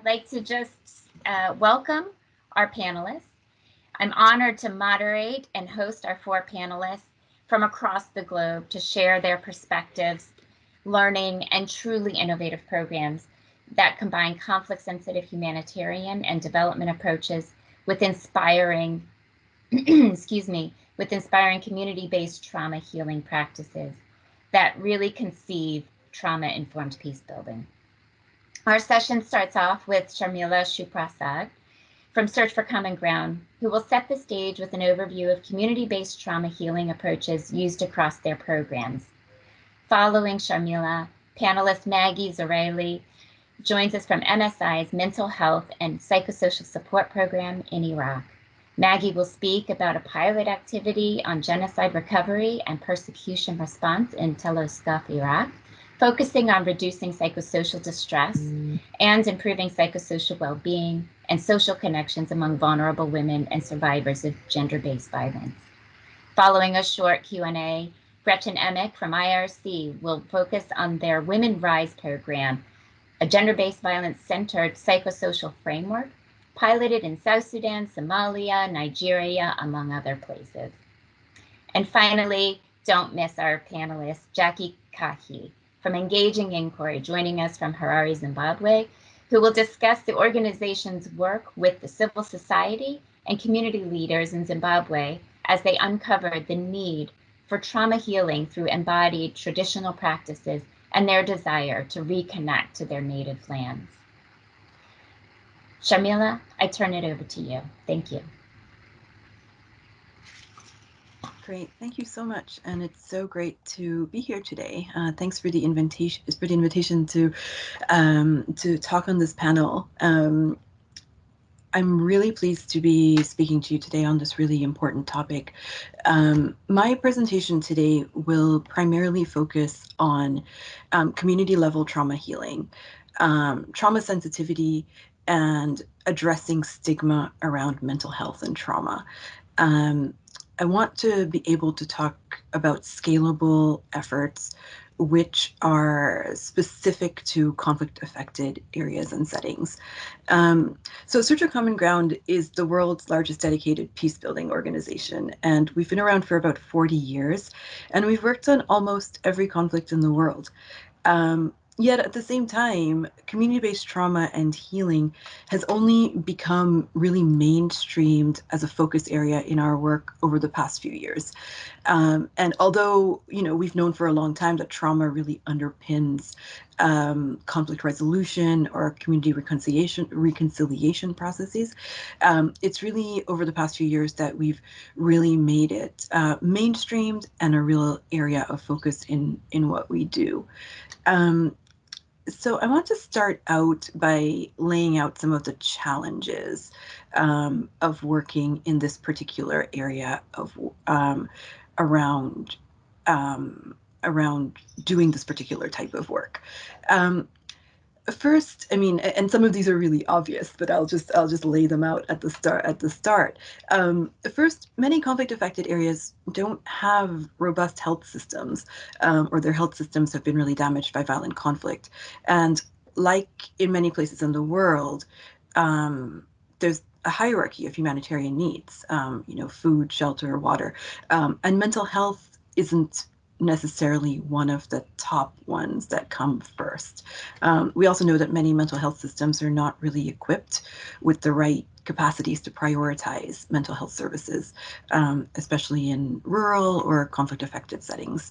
I'd like to just welcome our panelists. I'm honored to moderate and host our 4 panelists from across the globe to share their perspectives, learning, and truly innovative programs that combine conflict-sensitive humanitarian and development approaches with inspiring, excuse me, with inspiring community-based trauma healing practices that really conceive trauma-informed peace building. Our session starts off with Sharmila Shuprasad from Search for Common Ground, who will set the stage with an overview of community-based trauma healing approaches used across their programs. Following Sharmila, panelist Maggie Zareli joins us from MSI's Mental Health and Psychosocial Support Program in Iraq. Maggie will speak about a pilot activity on genocide recovery and persecution response in TELUSKOF, Iraq, focusing on reducing psychosocial distress and improving psychosocial well-being and social connections among vulnerable women and survivors of gender-based violence. Following a short Q&A, Gretchen Emick from IRC will focus on their Women Rise program, a gender-based violence-centered psychosocial framework piloted in South Sudan, Somalia, Nigeria, among other places. And finally, don't miss our panelist, Jackie Kahi from Engaging Inquiry, joining us from Harare, Zimbabwe, who will discuss the organization's work with the civil society and community leaders in Zimbabwe as they uncovered the need for trauma healing through embodied traditional practices and their desire to reconnect to their native lands. Sharmila, I turn it over to you. Thank you. Great, thank you so much, and it's so great to be here today. Thanks for the invitation to talk on this panel. I'm really pleased to be speaking to you today on this really important topic. My presentation today will primarily focus on community-level trauma healing, trauma sensitivity, and addressing stigma around mental health and trauma. I want to be able to talk about scalable efforts which are specific to conflict-affected areas and settings. So Search for Common Ground is the world's largest dedicated peace-building organization, and we've been around for about 40 years, and we've worked on almost every conflict in the world. Yet at the same time, community-based trauma and healing has only become really mainstreamed as a focus area in our work over the past few years. And although, we've known for a long time that trauma really underpins conflict resolution or community reconciliation processes, it's really over the past few years that we've really made it mainstreamed and a real area of focus in what we do. So I want to start out by laying out some of the challenges of working in this particular area of around doing this particular type of work. First, and some of these are really obvious, but I'll just lay them out at the start. First, many conflict-affected areas don't have robust health systems, or their health systems have been really damaged by violent conflict. And like in many places in the world, there's a hierarchy of humanitarian needs, food, shelter, water, and mental health isn't necessarily one of the top ones that come first. We also know that many mental health systems are not really equipped with the right capacities to prioritize mental health services, especially in rural or conflict-affected settings.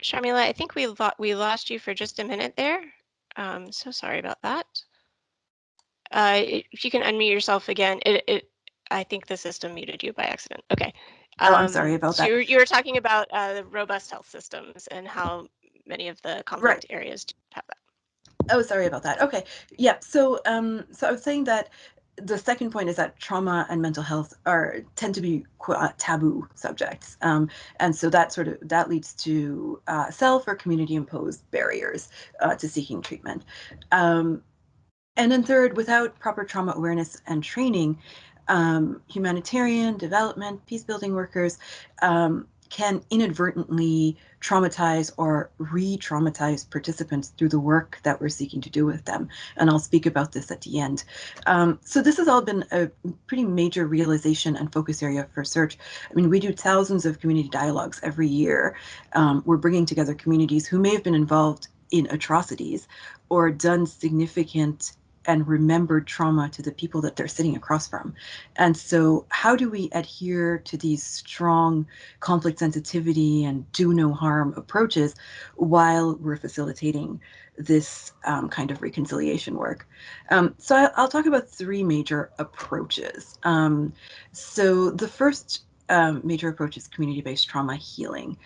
Sharmila, I think we lost you for just a minute there. So sorry about that. If you can unmute yourself again, I think the system muted you by accident. Okay. Oh, I'm sorry about that. So you were talking about the robust health systems and how many of the conflict areas have that. Oh, sorry about that. Okay. Yeah. So I was saying that the second point is that trauma and mental health tend to be taboo subjects, and so that leads to self or community imposed barriers to seeking treatment. And then third, without proper trauma awareness and training, humanitarian, development, peace building workers can inadvertently traumatize or re-traumatize participants through the work that we're seeking to do with them. And I'll speak about this at the end. So this has all been a pretty major realization and focus area for SEARCH. I mean, we do thousands of community dialogues every year. We're bringing together communities who may have been involved in atrocities or done significant and remembered trauma to the people that they're sitting across from. And so how do we adhere to these strong conflict sensitivity and do no harm approaches while we're facilitating this kind of reconciliation work? So I'll talk about three major approaches. So the first major approach is community-based trauma healing.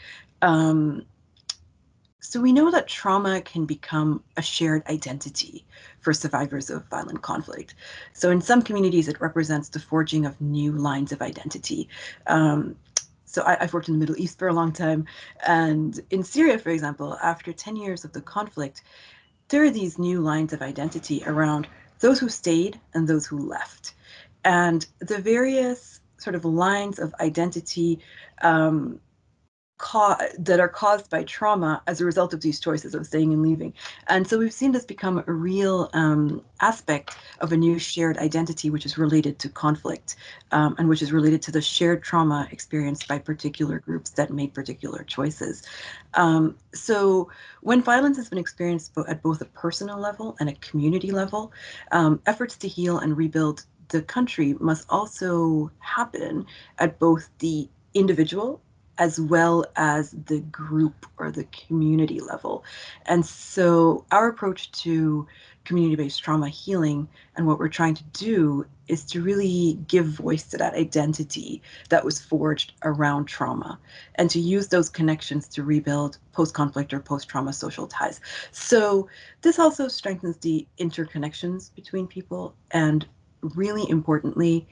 So we know that trauma can become a shared identity for survivors of violent conflict. So in some communities, it represents the forging of new lines of identity. So I've worked in the Middle East for a long time. And in Syria, for example, after 10 years of the conflict, there are these new lines of identity around those who stayed and those who left. And the various sort of lines of identity that are caused by trauma as a result of these choices of staying and leaving. And so we've seen this become a real aspect of a new shared identity, which is related to conflict and which is related to the shared trauma experienced by particular groups that made particular choices. So when violence has been experienced at both a personal level and a community level, efforts to heal and rebuild the country must also happen at both the individual as well as the group or the community level. And so our approach to community-based trauma healing and what we're trying to do is to really give voice to that identity that was forged around trauma and to use those connections to rebuild post-conflict or post-trauma social ties. So this also strengthens the interconnections between people and really importantly,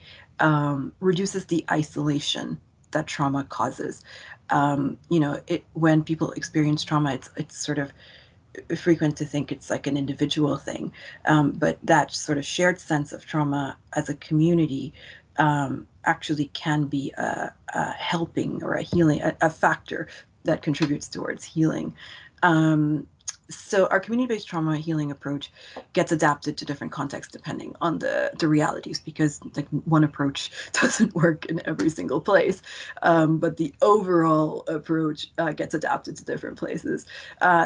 reduces the isolation that trauma causes. When people experience trauma, it's sort of frequent to think it's like an individual thing, but that sort of shared sense of trauma as a community actually can be a helping or a healing, a factor that contributes towards healing. So our community-based trauma healing approach gets adapted to different contexts depending on the realities, because like one approach doesn't work in every single place, but the overall approach gets adapted to different places.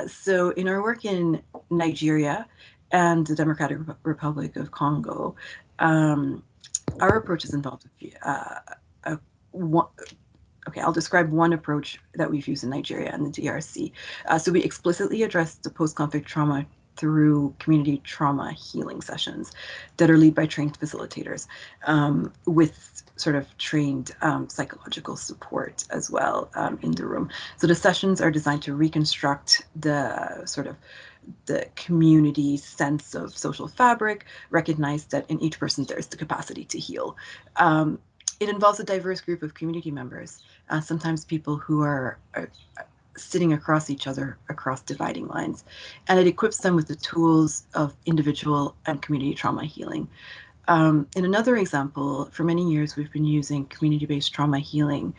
So in our work in Nigeria and the Democratic Republic of Congo, our approach is involved Okay, I'll describe one approach that we've used in Nigeria and the DRC. So we explicitly address the post-conflict trauma through community trauma healing sessions that are led by trained facilitators with sort of trained psychological support as well in the room. So the sessions are designed to reconstruct the sort of the community sense of social fabric, recognize that in each person there's the capacity to heal. It involves a diverse group of community members, sometimes people who are sitting across each other across dividing lines, and it equips them with the tools of individual and community trauma healing. In another example, for many years we've been using community-based trauma healing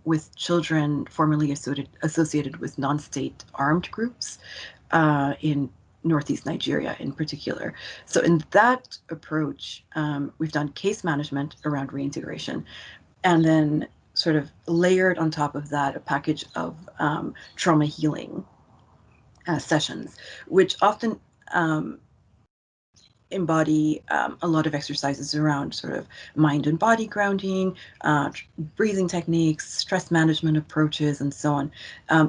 with children formerly associated with non-state armed groups in Northeast Nigeria in particular. So in that approach, we've done case management around reintegration, and then sort of layered on top of that a package of trauma healing sessions, which often embody a lot of exercises around sort of mind and body grounding, breathing techniques, stress management approaches, and so on.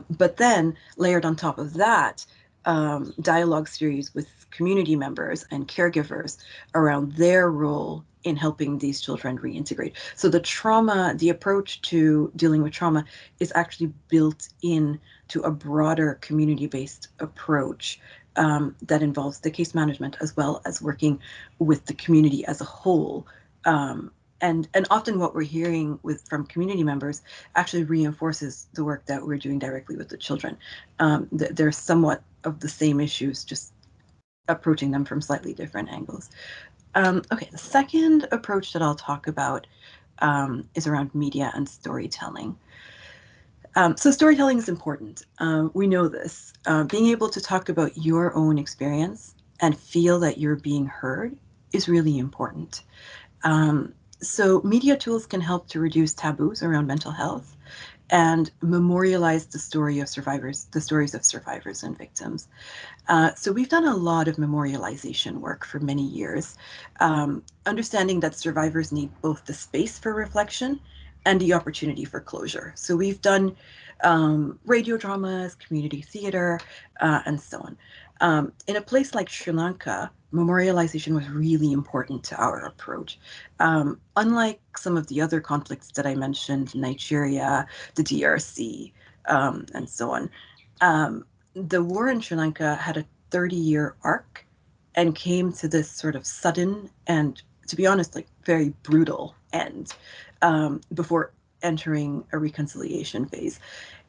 But then layered on top of that, dialogue series with community members and caregivers around their role in helping these children reintegrate. So the approach to dealing with trauma is actually built in to a broader community-based approach that involves the case management as well as working with the community as a whole. And often what we're hearing from community members actually reinforces the work that we're doing directly with the children. They're somewhat of the same issues, just approaching them from slightly different angles. Okay, the second approach that I'll talk about is around media and storytelling. So storytelling is important. We know this. Being able to talk about your own experience and feel that you're being heard is really important. So media tools can help to reduce taboos around mental health and memorialize the stories of survivors and victims. So we've done a lot of memorialization work for many years, understanding that survivors need both the space for reflection and the opportunity for closure. So we've done radio dramas, community theater, and so on. In a place like Sri Lanka, memorialization was really important to our approach. Unlike some of the other conflicts that I mentioned, Nigeria, the DRC, and so on, the war in Sri Lanka had a 30-year arc and came to this sort of sudden and, to be honest, like very brutal end before entering a reconciliation phase.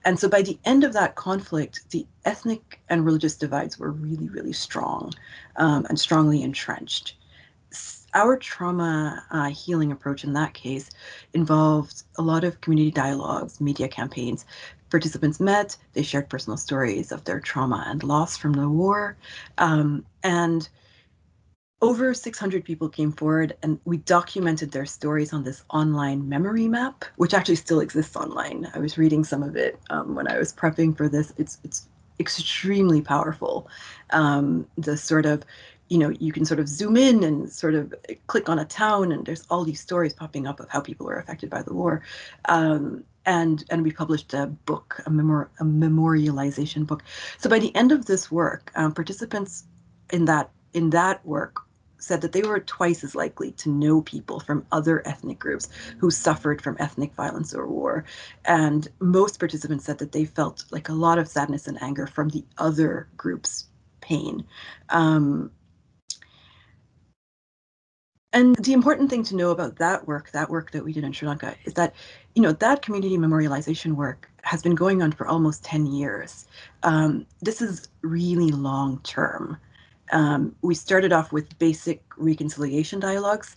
And so by the end of that conflict, the ethnic and religious divides were really, really strong and strongly entrenched. Our trauma healing approach in that case involved a lot of community dialogues, media campaigns. Participants met, they shared personal stories of their trauma and loss from the war. And over 600 people came forward, and we documented their stories on this online memory map, which actually still exists online. I was reading some of it when I was prepping for this. It's extremely powerful. The sort of, you can sort of zoom in and sort of click on a town, and there's all these stories popping up of how people were affected by the war. And we published a book, a memorialization book. So by the end of this work, participants in that work said that they were twice as likely to know people from other ethnic groups who suffered from ethnic violence or war. And most participants said that they felt like a lot of sadness and anger from the other group's pain. And the important thing to know about that work that we did in Sri Lanka, is that, that community memorialization work has been going on for almost 10 years. This is really long term. We started off with basic reconciliation dialogues,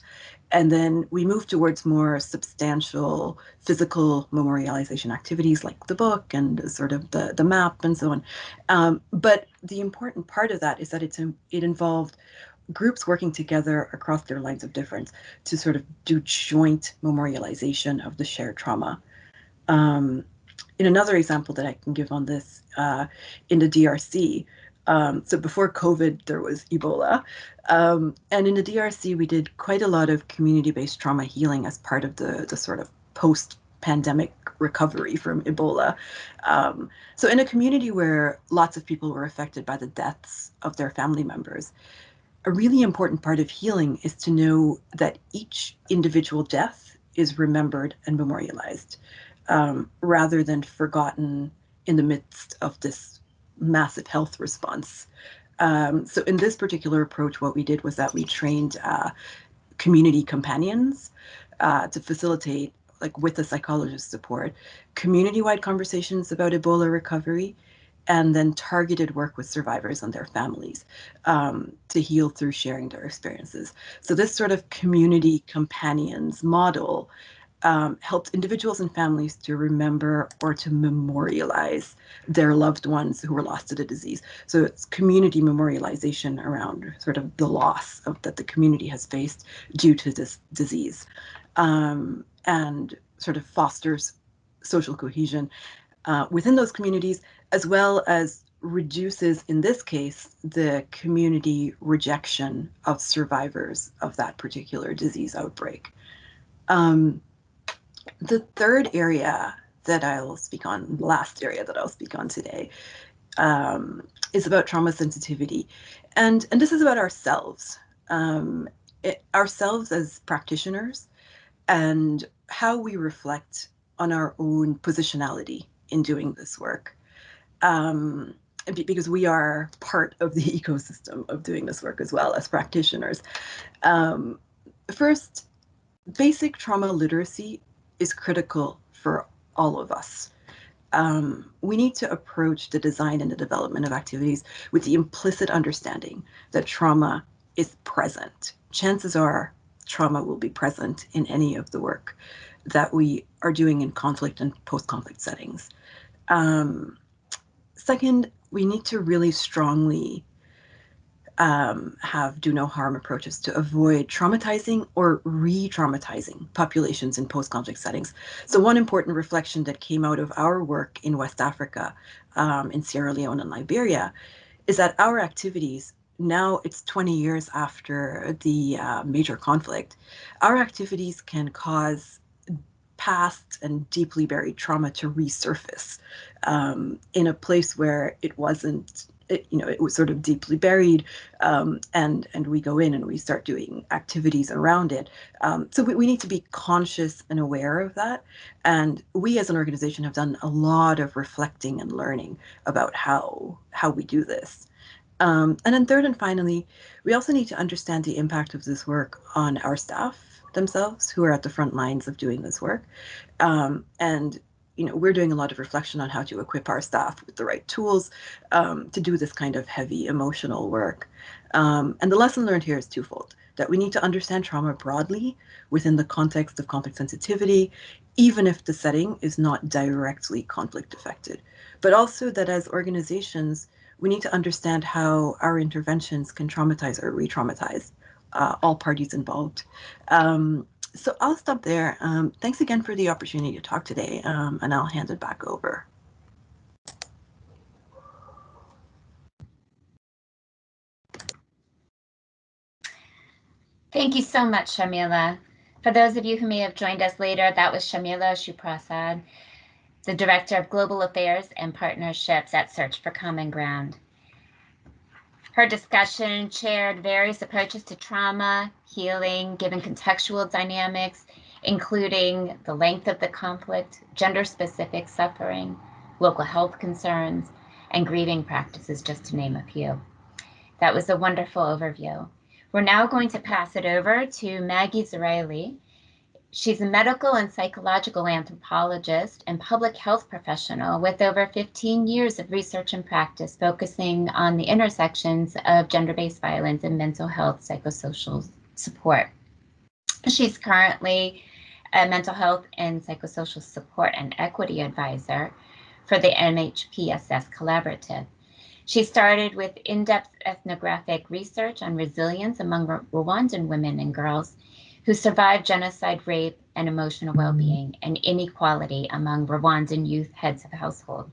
and then we moved towards more substantial physical memorialization activities like the book and sort of the map and so on. But the important part of that is that it involved groups working together across their lines of difference to sort of do joint memorialization of the shared trauma. In another example that I can give on this, in the DRC, so before COVID, there was Ebola. And in the DRC, we did quite a lot of community-based trauma healing as part of the sort of post-pandemic recovery from Ebola. So in a community where lots of people were affected by the deaths of their family members, a really important part of healing is to know that each individual death is remembered and memorialized, rather than forgotten in the midst of this massive health response. So in this particular approach, what we did was that we trained community companions to facilitate, like with the psychologist support, community-wide conversations about Ebola recovery, and then targeted work with survivors and their families to heal through sharing their experiences. So this sort of community companions model helped individuals and families to remember or to memorialize their loved ones who were lost to the disease. So it's community memorialization around sort of the loss that the community has faced due to this disease, and sort of fosters social cohesion within those communities, as well as reduces, in this case, the community rejection of survivors of that particular disease outbreak. The third area that I'll speak on, last area that I'll speak on today, is about trauma sensitivity. And this is about ourselves, ourselves as practitioners, and how we reflect on our own positionality in doing this work. because we are part of the ecosystem of doing this work as well as practitioners. First, basic trauma literacy is critical for all of us. We need to approach the design and the development of activities with the implicit understanding that trauma is present. Chances are trauma will be present in any of the work that we are doing in conflict and post-conflict settings. Second, we need to really strongly have do no harm approaches to avoid traumatizing or re-traumatizing populations in post-conflict settings. So one important reflection that came out of our work in West Africa, in Sierra Leone and Liberia, is that our activities, now it's 20 years after the major conflict, our activities can cause past and deeply buried trauma to resurface in a place where it wasn't, it was sort of deeply buried, and we go in and we start doing activities around it. So we need to be conscious and aware of that. And we as an organization have done a lot of reflecting and learning about how we do this. And then third and finally, we also need to understand the impact of this work on our staff themselves, who are at the front lines of doing this work. And we're doing a lot of reflection on how to equip our staff with the right tools to do this kind of heavy emotional work. And the lesson learned here is twofold: that we need to understand trauma broadly within the context of conflict sensitivity, even if the setting is not directly conflict affected, but also that as organizations, we need to understand how our interventions can traumatize or re-traumatize all parties involved. So I'll stop there. Thanks again for the opportunity to talk today, and I'll hand it back over. Thank you so much, Sharmila. For those of you who may have joined us later, that was Sharmila Shuprasad, the Director of Global Affairs and Partnerships at Search for Common Ground. Her discussion shared various approaches to trauma, healing, given contextual dynamics, including the length of the conflict, gender-specific suffering, local health concerns, and grieving practices, just to name a few. That was a wonderful overview. We're now going to pass it over to Maggie Zraili. She's a medical and psychological anthropologist and public health professional with over 15 years of research and practice focusing on the intersections of gender-based violence and mental health psychosocial support. She's currently a mental health and psychosocial support and equity advisor for the MHPSS Collaborative. She started with in-depth ethnographic research on resilience among Rwandan women and girls who survived genocide, rape, and emotional well-being, and inequality among Rwandan youth heads of household.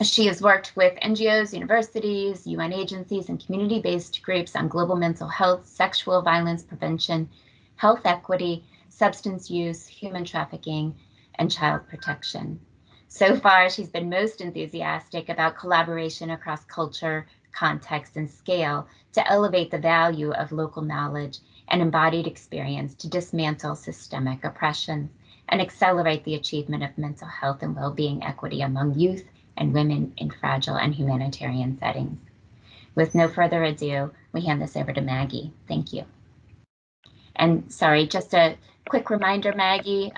She has worked with NGOs, universities, UN agencies, and community-based groups on global mental health, sexual violence prevention, health equity, substance use, human trafficking, and child protection. So far, she's been most enthusiastic about collaboration across culture, context, and scale to elevate the value of local knowledge and embodied experience to dismantle systemic oppression and accelerate the achievement of mental health and well-being equity among youth and women in fragile and humanitarian settings. With no further ado, we hand this over to Maggie. Thank you. And sorry, just a quick reminder, Maggie,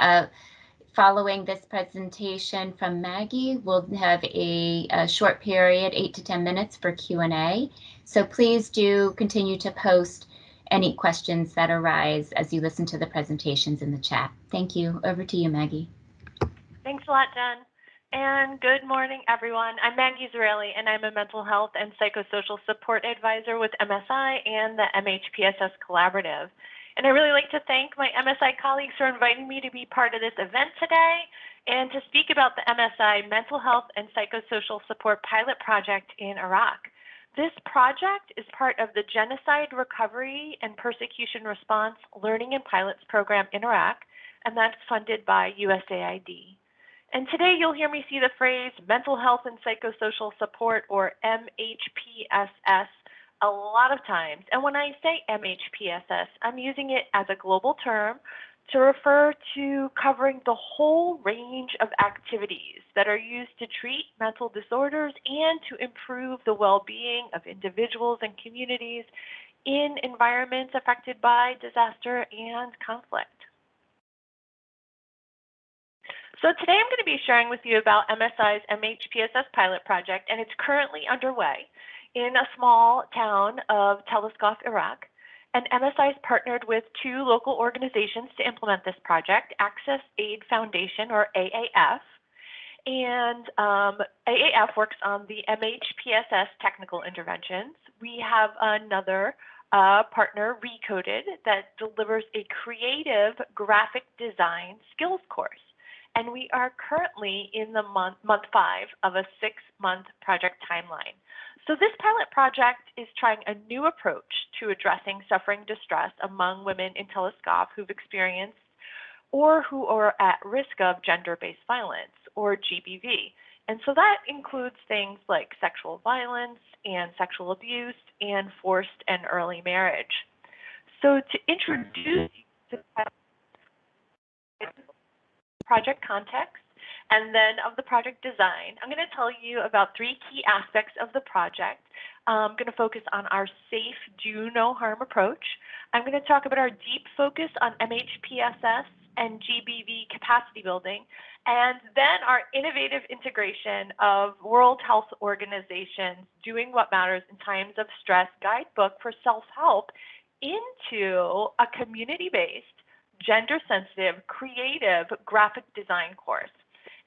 following this presentation from Maggie, we'll have a short period, 8 to 10 minutes for Q&A. So please do continue to post any questions that arise as you listen to the presentations in the chat. Thank you. Over to you, Maggie. Thanks a lot, Jen. And good morning, everyone. I'm Maggie Zraili, and I'm a mental health and psychosocial support advisor with MSI and the MHPSS Collaborative. And I really like to thank my MSI colleagues for inviting me to be part of this event today and to speak about the MSI Mental Health and Psychosocial Support Pilot Project in Iraq. This project is part of the Genocide Recovery and Persecution Response Learning and Pilots Program in Iraq, and that's funded by USAID. And today you'll hear me see the phrase mental health and psychosocial support, or MHPSS, a lot of times. And when I say MHPSS, I'm using it as a global term to refer to covering the whole range of activities that are used to treat mental disorders and to improve the well-being of individuals and communities in environments affected by disaster and conflict. So today I'm going to be sharing with you about MSI's MHPSS pilot project, and it's currently underway in a small town of TELUSKOF, Iraq. And MSI has partnered with 2 local organizations to implement this project, Access Aid Foundation, or AAF. And AAF works on the MHPSS technical interventions. We have another partner, Recoded, that delivers a creative graphic design skills course. And we are currently in the month 5 of a 6-month project timeline. So this pilot project is trying a new approach to addressing suffering distress among women in TELUSKOF who've experienced or who are at risk of gender-based violence, or GBV. And so that includes things like sexual violence and sexual abuse and forced and early marriage. So to introduce the project context and then of the project design, I'm going to tell you about 3 key aspects of the project. I'm going to focus on our safe, do no harm approach. I'm going to talk about our deep focus on MHPSS and GBV capacity building, and then our innovative integration of World Health Organization's Doing What Matters in Times of Stress guidebook for self-help into a community-based, gender-sensitive, creative graphic design course.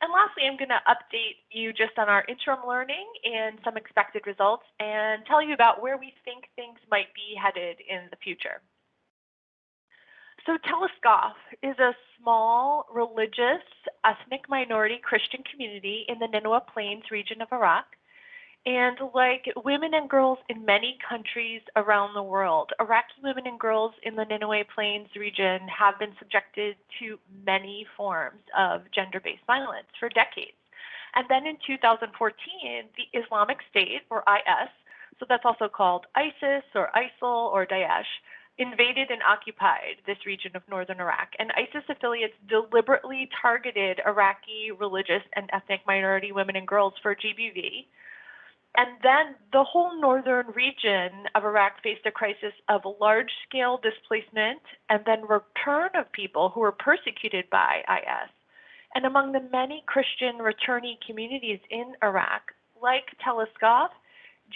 And lastly, I'm going to update you just on our interim learning and some expected results and tell you about where we think things might be headed in the future. So TELUSKOF is a small, religious, ethnic minority Christian community in the Nineveh Plains region of Iraq. And like women and girls in many countries around the world, Iraqi women and girls in the Nineveh Plains region have been subjected to many forms of gender-based violence for decades. And then in 2014, the Islamic State, or IS, so that's also called ISIS or ISIL or Daesh, invaded and occupied this region of northern Iraq. And ISIS affiliates deliberately targeted Iraqi religious and ethnic minority women and girls for GBV. And then the whole northern region of Iraq faced a crisis of large-scale displacement and then return of people who were persecuted by IS. And among the many Christian returnee communities in Iraq, like TELUSKOF,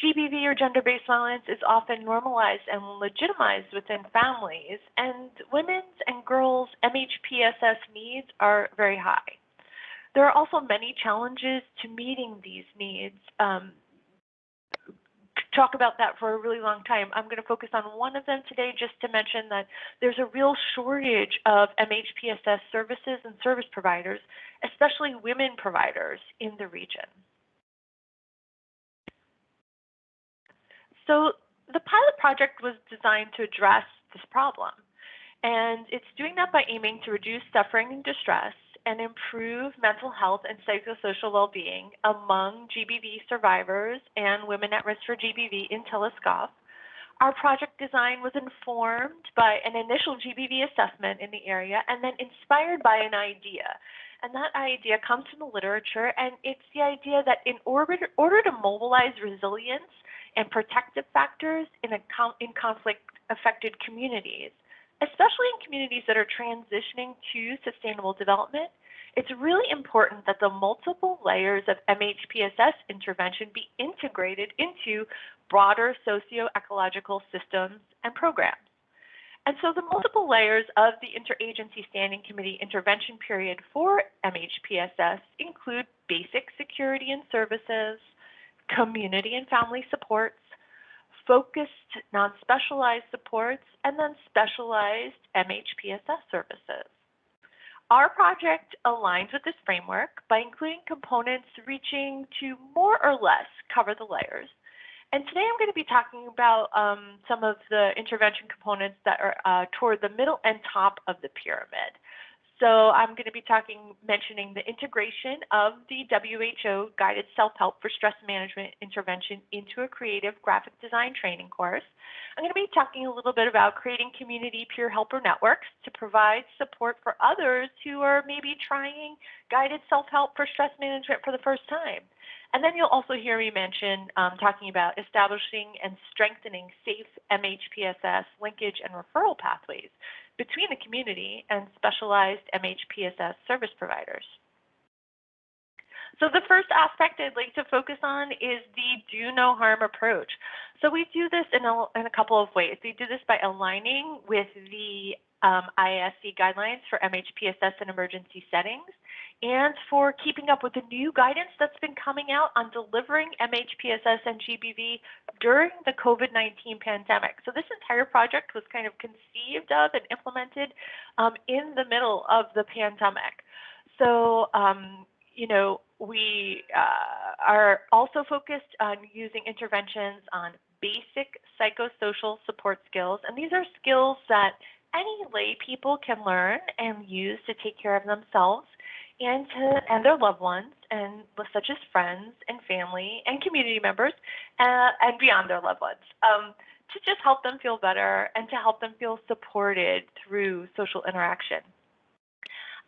GBV or gender-based violence is often normalized and legitimized within families, and women's and girls' MHPSS needs are very high. There are also many challenges to meeting these needs. Talk about that for a really long time. I'm going to focus on one of them today just to mention that there's a real shortage of MHPSS services and service providers, especially women providers in the region. So the pilot project was designed to address this problem, and it's doing that by aiming to reduce suffering and distress and improve mental health and psychosocial well-being among GBV survivors and women at risk for GBV in TELUSKOF. Our project design was informed by an initial GBV assessment in the area and then inspired by an idea. And that idea comes from the literature, and it's the idea that in order to mobilize resilience and protective factors in conflict-affected communities, especially in communities that are transitioning to sustainable development, it's really important that the multiple layers of MHPSS intervention be integrated into broader socio-ecological systems and programs. And so the multiple layers of the Interagency Standing Committee intervention period for MHPSS include basic security and services, community and family supports, focused non-specialized supports, and then specialized MHPSS services. Our project aligns with this framework by including components reaching to more or less cover the layers. And today I'm going to be talking about some of the intervention components that are toward the middle and top of the pyramid. So I'm going to be mentioning the integration of the WHO guided self-help for stress management intervention into a creative graphic design training course. I'm going to be talking a little bit about creating community peer helper networks to provide support for others who are maybe trying guided self-help for stress management for the first time. And then you'll also hear me mention talking about establishing and strengthening safe MHPSS linkage and referral pathways between the community and specialized MHPSS service providers. So the first aspect I'd like to focus on is the do no harm approach. So we do this in a couple of ways. We do this by aligning with the ISC guidelines for MHPSS in emergency settings, and for keeping up with the new guidance that's been coming out on delivering MHPSS and GBV during the COVID-19 pandemic. So this entire project was kind of conceived of and implemented in the middle of the pandemic. So, you know, we are also focused on using interventions on basic psychosocial support skills. And these are skills that any lay people can learn and use to take care of themselves and their loved ones, and such as friends and family and community members, and beyond their loved ones, to just help them feel better and to help them feel supported through social interaction.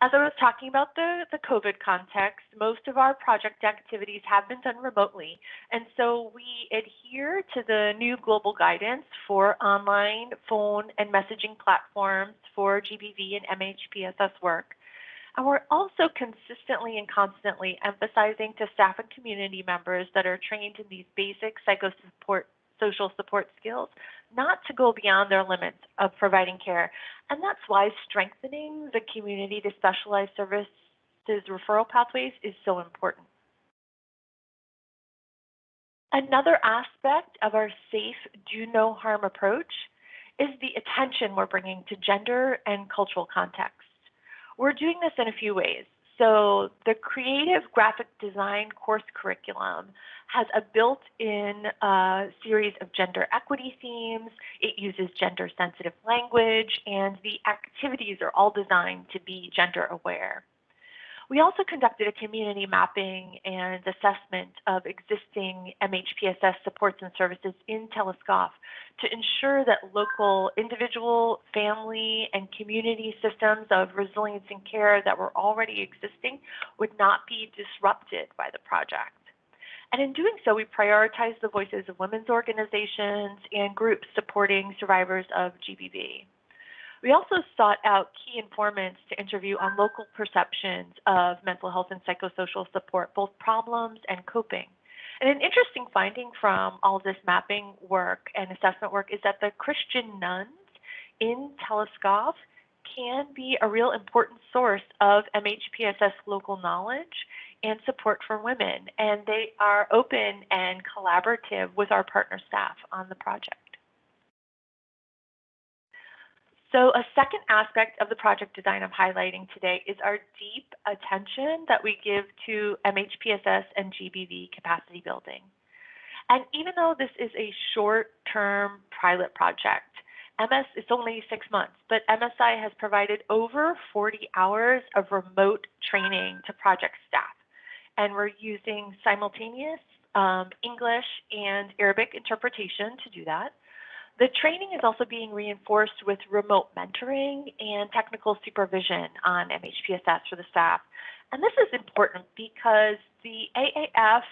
As I was talking about the COVID context, most of our project activities have been done remotely, and so we adhere to the new global guidance for online, phone, and messaging platforms for GBV and MHPSS work. And we're also consistently and constantly emphasizing to staff and community members that are trained in these basic psychosocial support skills not to go beyond their limits of providing care. And that's why strengthening the community to specialized services referral pathways is so important. Another aspect of our safe, do no harm approach is the attention we're bringing to gender and cultural context. We're doing this in a few ways. So the creative graphic design course curriculum has a built-in series of gender equity themes. It uses gender-sensitive language, and the activities are all designed to be gender aware. We also conducted a community mapping and assessment of existing MHPSS supports and services in TELUSKOF to ensure that local individual, family, and community systems of resilience and care that were already existing would not be disrupted by the project. And in doing so, we prioritized the voices of women's organizations and groups supporting survivors of GBV. We also sought out key informants to interview on local perceptions of mental health and psychosocial support, both problems and coping. And an interesting finding from all of this mapping work and assessment work is that the Christian nuns in TELUSKOF can be a real important source of MHPSS local knowledge and support for women. And they are open and collaborative with our partner staff on the project. So a second aspect of the project design I'm highlighting today is our deep attention that we give to MHPSS and GBV capacity building. And even though this is a short-term pilot project, it's only 6 months, but MSI has provided over 40 hours of remote training to project staff. And we're using simultaneous English and Arabic interpretation to do that. The training is also being reinforced with remote mentoring and technical supervision on MHPSS for the staff. And this is important because the AAF,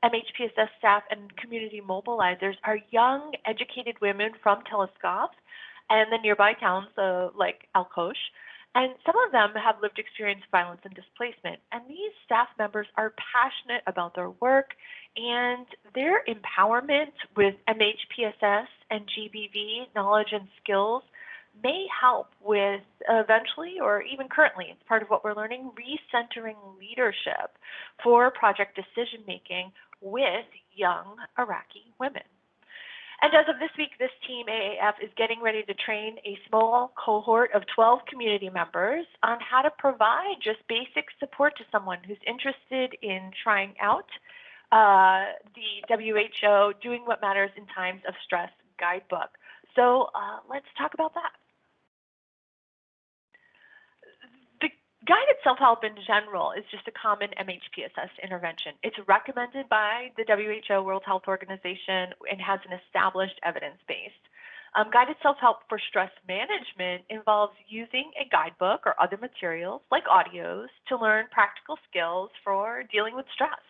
MHPSS staff, and community mobilizers are young, educated women from TELUSKOF and the nearby towns like Alcoche. And some of them have lived experience of violence and displacement. And these staff members are passionate about their work, and their empowerment with MHPSS and GBV knowledge and skills may help with eventually, or even currently, it's part of what we're learning, recentering leadership for project decision-making with young Iraqi women. And as of this week, this team, AAF, is getting ready to train a small cohort of 12 community members on how to provide just basic support to someone who's interested in trying out the WHO Doing What Matters in Times of Stress guidebook. So let's talk about that. The Guided self-help in general is just a common MHPSS intervention. It's recommended by the WHO, World Health Organization, and has an established evidence base. Guided self-help for stress management involves using a guidebook or other materials like audios to learn practical skills for dealing with stress.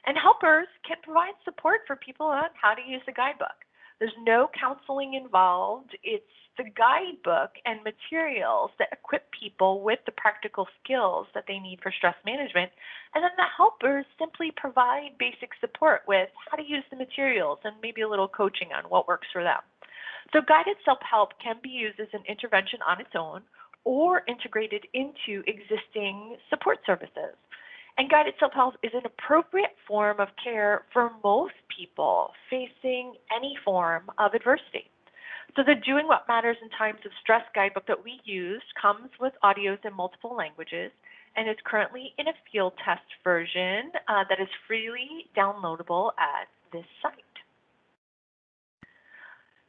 And helpers can provide support for people on how to use the guidebook. There's no counseling involved. It's the guidebook and materials that equip people with the practical skills that they need for stress management. And then the helpers simply provide basic support with how to use the materials and maybe a little coaching on what works for them. So guided self-help can be used as an intervention on its own or integrated into existing support services. And guided self-help is an appropriate form of care for most people facing any form of adversity. So the Doing What Matters in Times of Stress guidebook that we used comes with audios in multiple languages and is currently in a field test version that is freely downloadable at this site.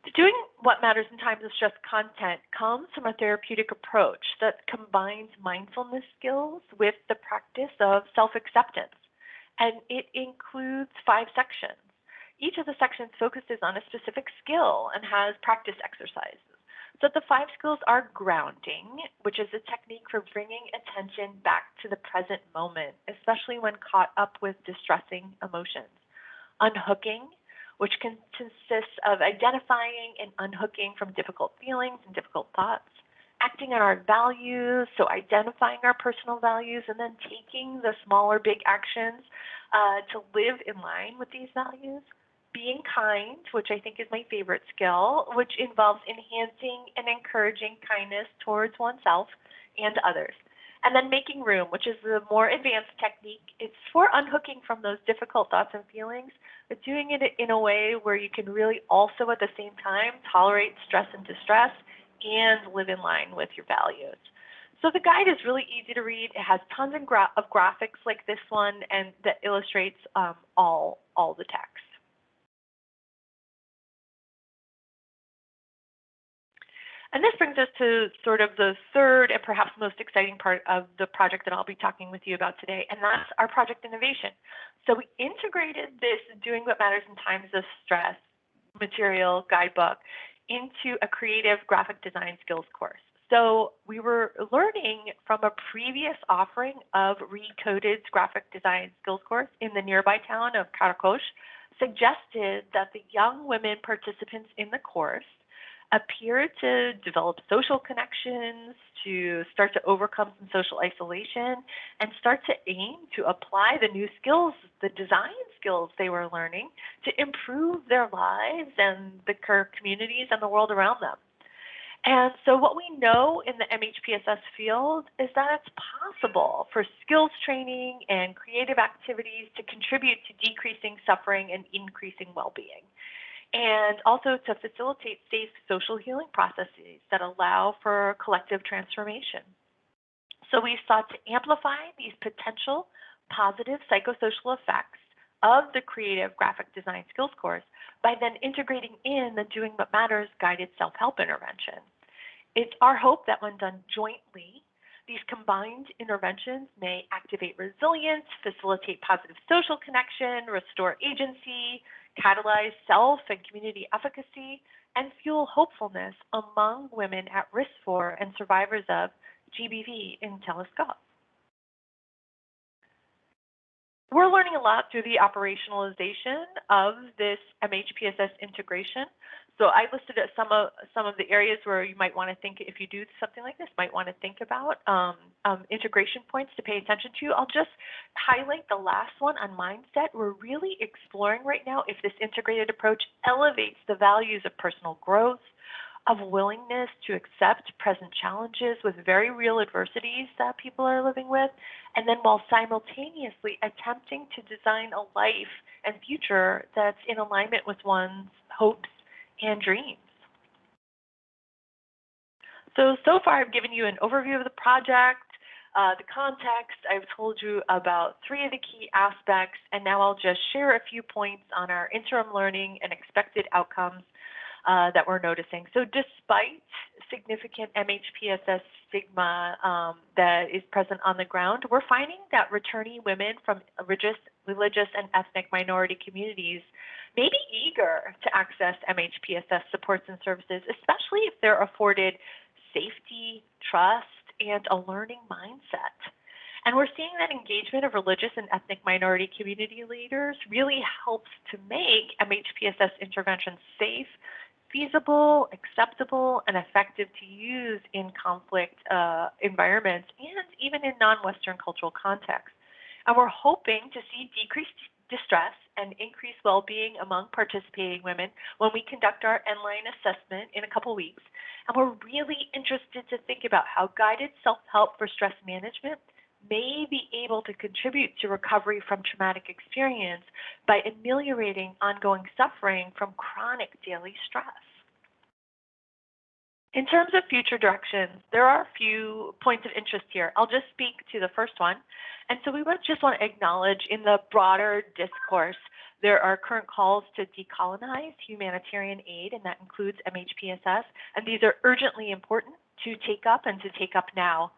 The Doing What Matters in Times of Stress content comes from a therapeutic approach that combines mindfulness skills with the practice of self-acceptance, and it includes 5 sections. Each of the sections focuses on a specific skill and has practice exercises. So the 5 skills are grounding, which is a technique for bringing attention back to the present moment, especially when caught up with distressing emotions. Unhooking, which consists of identifying and unhooking from difficult feelings and difficult thoughts. Acting on our values, so identifying our personal values and then taking the small or big actions to live in line with these values. Being kind, which I think is my favorite skill, which involves enhancing and encouraging kindness towards oneself and others. And then making room, which is the more advanced technique. It's for unhooking from those difficult thoughts and feelings, but doing it in a way where you can really also at the same time tolerate stress and distress and live in line with your values. So the guide is really easy to read. It has tons of graphics like this one and that illustrates all the text. And this brings us to sort of the third and perhaps most exciting part of the project that I'll be talking with you about today, and that's our project innovation. So we integrated this Doing What Matters in Times of Stress material guidebook into a creative graphic design skills course. So we were learning from a previous offering of Recoded's graphic design skills course in the nearby town of Karakosh, suggested that the young women participants in the course appear to develop social connections, to start to overcome some social isolation, and start to aim to apply the new skills, the design skills they were learning to improve their lives and the communities and the world around them. And so what we know in the MHPSS field is that it's possible for skills training and creative activities to contribute to decreasing suffering and increasing well-being, and also to facilitate safe social healing processes that allow for collective transformation. So we sought to amplify these potential positive psychosocial effects of the creative graphic design skills course by then integrating in the Doing What Matters guided self-help intervention. It's our hope that when done jointly, these combined interventions may activate resilience, facilitate positive social connection, restore agency, catalyze self and community efficacy, and fuel hopefulness among women at risk for and survivors of GBV in TELUSKOF. We're learning a lot through the operationalization of this MHPSS integration. So I listed some of the areas where you might want to think, if you do something like this, might want to think about integration points to pay attention to. I'll just highlight the last one on mindset. We're really exploring right now if this integrated approach elevates the values of personal growth, of willingness to accept present challenges with very real adversities that people are living with, and then while simultaneously attempting to design a life and future that's in alignment with one's hopes and dreams. So far I've given you an overview of the project, the context. I've told you about 3 of the key aspects, and now I'll just share a few points on our interim learning and expected outcomes. that we're noticing. So despite significant MHPSS stigma that is present on the ground, we're finding that returnee women from religious and ethnic minority communities may be eager to access MHPSS supports and services, especially if they're afforded safety, trust, and a learning mindset. And we're seeing that engagement of religious and ethnic minority community leaders really helps to make MHPSS interventions safe, feasible, acceptable, and effective to use in conflict environments and even in non-Western cultural contexts. And we're hoping to see decreased distress and increased well-being among participating women when we conduct our end-line assessment in a couple weeks. And we're really interested to think about how guided self-help for stress management may be able to contribute to recovery from traumatic experience by ameliorating ongoing suffering from chronic daily stress. In terms of future directions, there are a few points of interest here. I'll just speak to the first one. And so we just want to acknowledge in the broader discourse, there are current calls to decolonize humanitarian aid, and that includes MHPSS, and these are urgently important to take up and to take up now.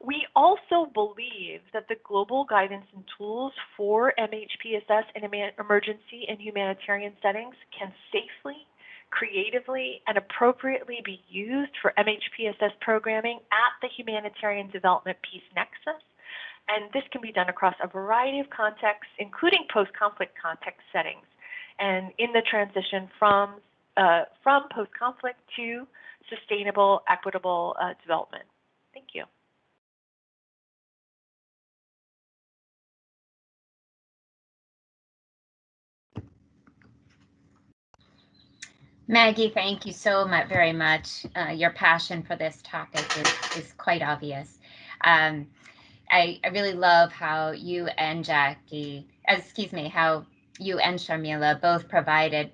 We also believe that the global guidance and tools for MHPSS in emergency and humanitarian settings can safely, creatively, and appropriately be used for MHPSS programming at the humanitarian development peace nexus. And this can be done across a variety of contexts, including post-conflict context settings, and in the transition from post-conflict to sustainable, equitable development. Thank you. Maggie, thank you so much, very much. Your passion for this topic is quite obvious. I really love how you and Jackie, how you and Sharmila both provided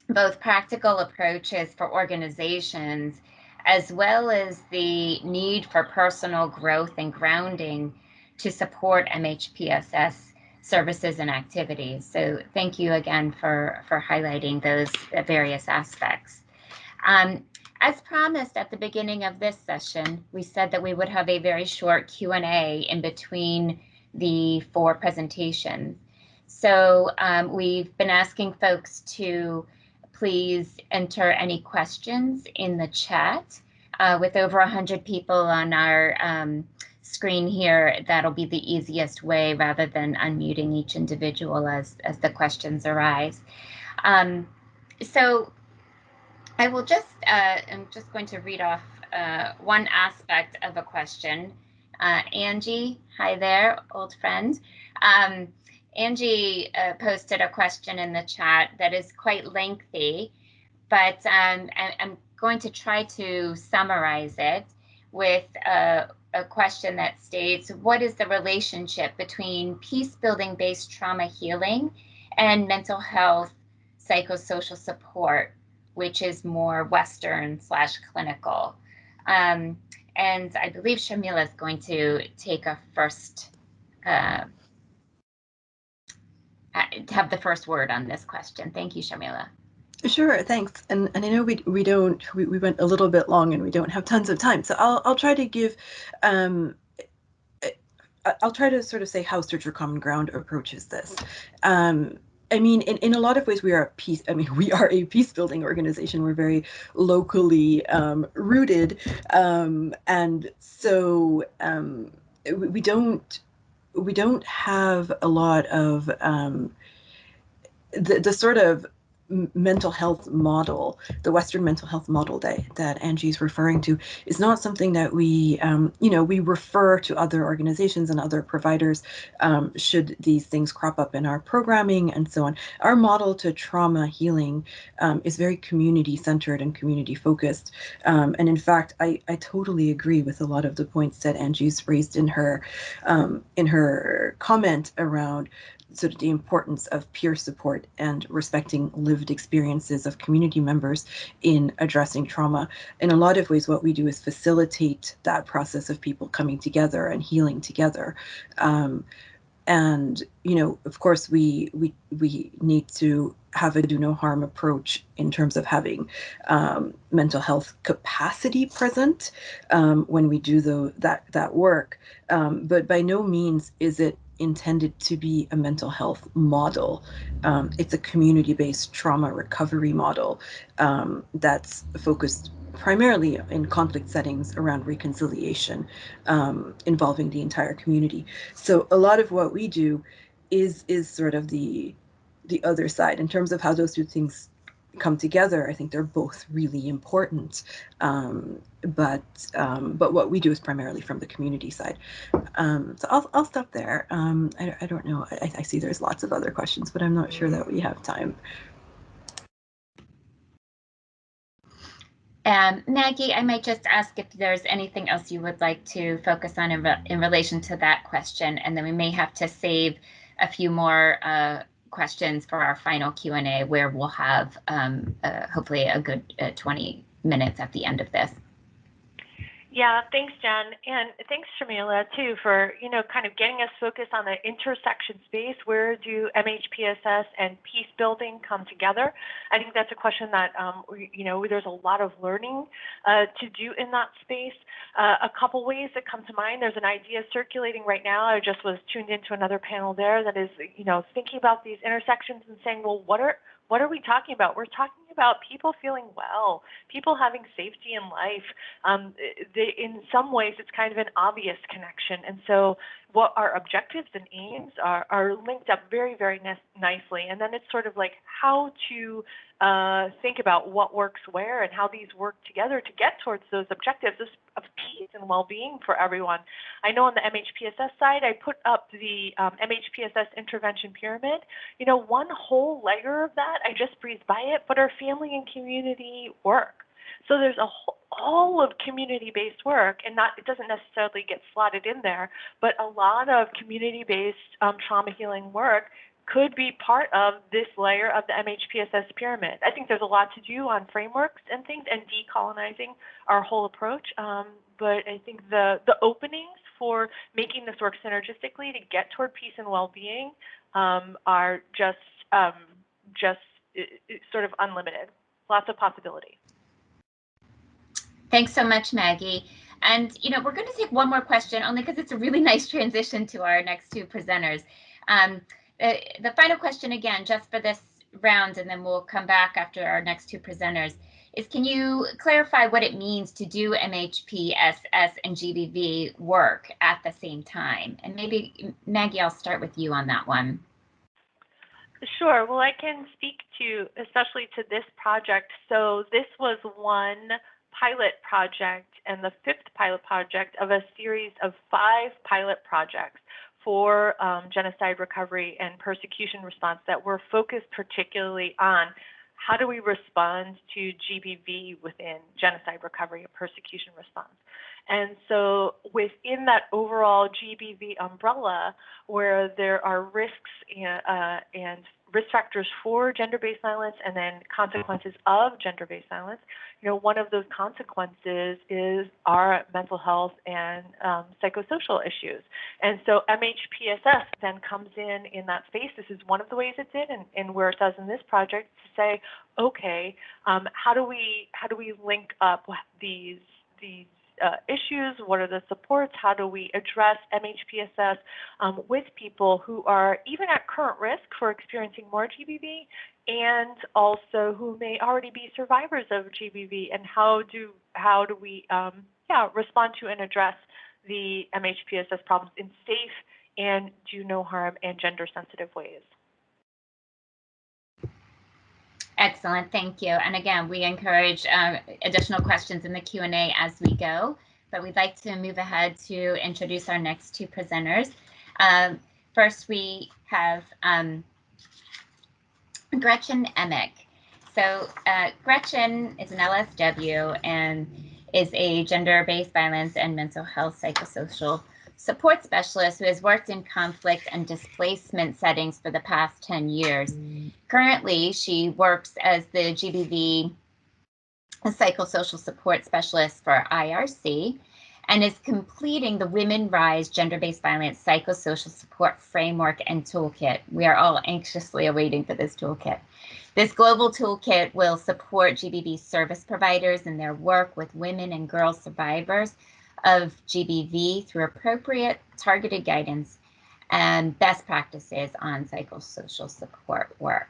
both practical approaches for organizations, as well as the need for personal growth and grounding to support MHPSS services and activities. So thank you again for highlighting those various aspects. As promised at the beginning of this session, we said that we would have a very short Q&A in between the 4 presentations. So we've been asking folks to please enter any questions in the chat. With over 100 people on our screen here, that'll be the easiest way rather than unmuting each individual as the questions arise. So I will I'm just going to read off one aspect of a question. Angie, hi there, old friend. Angie posted a question in the chat that is quite lengthy, but I'm going to try to summarize it with a question that states, what is the relationship between peace-building based trauma healing and mental health psychosocial support, which is more Western/clinical? And I believe Sharmila is going to take a first, have the first word on this question. Thank you, Sharmila. Sure, thanks. And I know we went a little bit long and we don't have tons of time, so I'll try to give I'll try to sort of say how Search for Common Ground approaches this. I mean, in a lot of ways, we are a peace building organization. We're very locally rooted, and so we don't have a lot of the sort of mental health model, the Western mental health model that Angie's referring to, is not something that we, we refer to other organizations and other providers should these things crop up in our programming and so on. Our model to trauma healing is very community-centered and community-focused. And in fact, I totally agree with a lot of the points that Angie's raised in her comment around sort of the importance of peer support and respecting lived experiences of community members in addressing trauma. In a lot of ways, what we do is facilitate that process of people coming together and healing together. And, of course, we need to have a do no harm approach in terms of having mental health capacity present when we do that work. But by no means is it intended to be a mental health model. It's a community-based trauma recovery model that's focused primarily in conflict settings around reconciliation, involving the entire community. So a lot of what we do is sort of the other side in terms of how those two things come together. I think they're both really important, but what we do is primarily from the community side. So I'll stop there. I don't know. I see there's lots of other questions, but I'm not sure that we have time. Maggie, I might just ask if there's anything else you would like to focus on in relation to that question, and then we may have to save a few more questions for our final Q&A, where we'll have hopefully a good 20 minutes at the end of this. Yeah, thanks, Jen. And thanks, Shamila, too, for, kind of getting us focused on the intersection space. Where do MHPSS and peace building come together? I think that's a question that, there's a lot of learning to do in that space. A couple ways that come to mind. There's an idea circulating right now. I just was tuned into another panel there that is, thinking about these intersections and saying, well, what are we talking about? We're talking about people feeling well, people having safety in life. In some ways, it's kind of an obvious connection. And so what our objectives and aims are linked up very, very nicely. And then it's sort of like how to think about what works where and how these work together to get towards those objectives of peace and well-being for everyone. I know on the MHPSS side, I put up the MHPSS intervention pyramid. One whole layer of that, I just breezed by it, but our family and community work. So there's all of community-based work, and it doesn't necessarily get slotted in there, but a lot of community-based trauma healing work could be part of this layer of the MHPSS pyramid. I think there's a lot to do on frameworks and things and decolonizing our whole approach, but I think the openings for making this work synergistically to get toward peace and well-being are just sort of unlimited. Lots of possibility. Thanks so much, Maggie. And, we're going to take one more question only because it's a really nice transition to our next two presenters. The final question, again, just for this round, and then we'll come back after our next two presenters, is can you clarify what it means to do MHPSS and GBV work at the same time? And maybe, Maggie, I'll start with you on that one. Sure. Well, I can speak to, especially to this project. So this was one pilot project and the fifth pilot project of a series of 5 pilot projects for genocide recovery and persecution response that were focused particularly on how do we respond to GBV within genocide recovery and persecution response. And so within that overall GBV umbrella, where there are risks and risk factors for gender-based violence and then consequences of gender-based violence, one of those consequences is our mental health and psychosocial issues. And so MHPSS then comes in that space. This is one of the ways it did, and where it does in this project, to say, okay, how do we link up these issues? What are the supports? How do we address MHPSS with people who are even at current risk for experiencing more GBV, and also who may already be survivors of GBV? And how do we respond to and address the MHPSS problems in safe and do no harm and gender sensitive ways? Excellent, thank you. And again, we encourage additional questions in the Q&A as we go, but we'd like to move ahead to introduce our next two presenters. First, we have Gretchen Emick. So Gretchen is an LSW and is a gender-based violence and mental health psychosocial support specialist who has worked in conflict and displacement settings for the past 10 years. Currently, she works as the GBV psychosocial support specialist for IRC, and is completing the Women Rise Gender-Based Violence Psychosocial Support Framework and Toolkit. We are all anxiously awaiting for this toolkit. This global toolkit will support GBV service providers in their work with women and girl survivors of GBV through appropriate targeted guidance and best practices on psychosocial support work.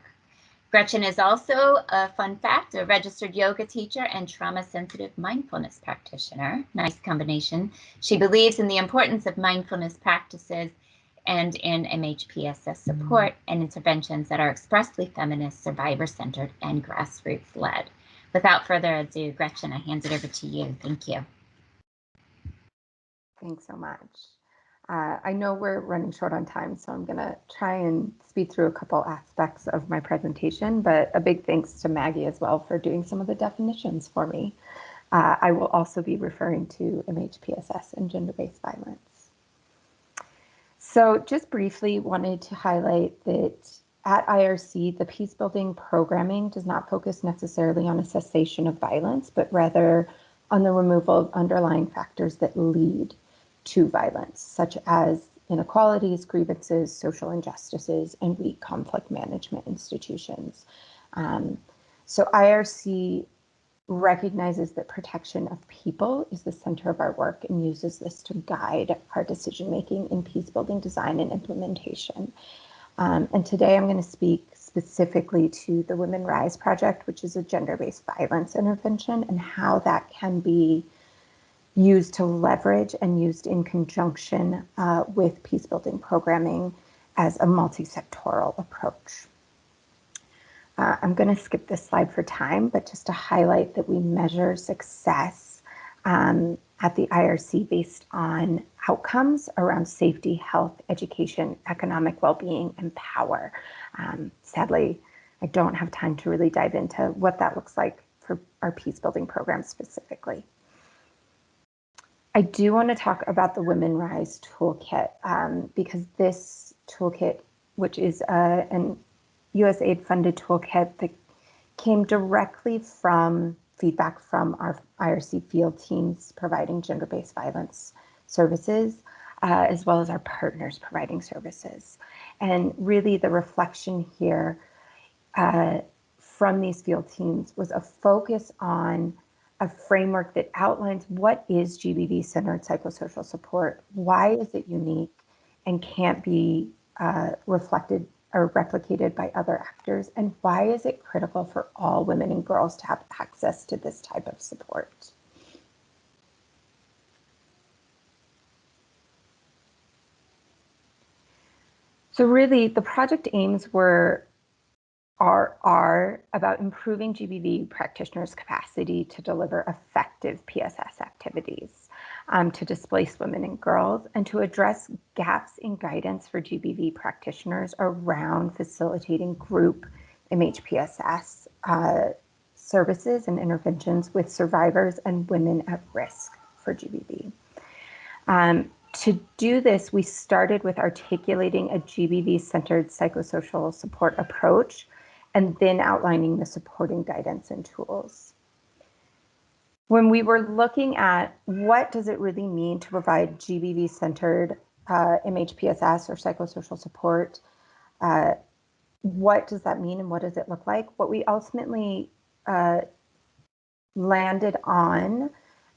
Gretchen is also, a fun fact, a registered yoga teacher and trauma-sensitive mindfulness practitioner. Nice combination. She believes in the importance of mindfulness practices and in MHPSS support and interventions that are expressly feminist, survivor-centered, and grassroots-led. Without further ado, Gretchen, I hand it over to you. Thank you. Thanks so much. I know we're running short on time, so I'm going to try and speed through a couple aspects of my presentation, but a big thanks to Maggie as well for doing some of the definitions for me. I will also be referring to MHPSS and gender-based violence. So just briefly wanted to highlight that at IRC, the peace building programming does not focus necessarily on a cessation of violence, but rather on the removal of underlying factors that lead to violence, such as inequalities, grievances, social injustices, and weak conflict management institutions. So IRC recognizes that protection of people is the center of our work and uses this to guide our decision-making in peace-building design and implementation. And today I'm going to speak specifically to the Women Rise project, which is a gender-based violence intervention, and how that can be used to leverage and used in conjunction with peace-building programming as a multi-sectoral approach. I'm going to skip this slide for time, but just to highlight that we measure success at the IRC based on outcomes around safety, health, education, economic well-being, and power. Sadly, I don't have time to really dive into what that looks like for our peace-building program specifically. I do want to talk about the Women Rise toolkit because this toolkit, which is an USAID-funded toolkit that came directly from feedback from our IRC field teams providing gender-based violence services, as well as our partners providing services. And really the reflection here from these field teams was a focus on a framework that outlines what is GBV-centered psychosocial support, why is it unique and can't be reflected or replicated by other actors, and why is it critical for all women and girls to have access to this type of support. So really the project aims are about improving GBV practitioners' capacity to deliver effective PSS activities to displaced women and girls, and to address gaps in guidance for GBV practitioners around facilitating group MHPSS services and interventions with survivors and women at risk for GBV. To do this, we started with articulating a GBV-centered psychosocial support approach and then outlining the supporting guidance and tools. When we were looking at what does it really mean to provide GBV-centered MHPSS or psychosocial support, what does that mean and what does it look like? What we ultimately landed on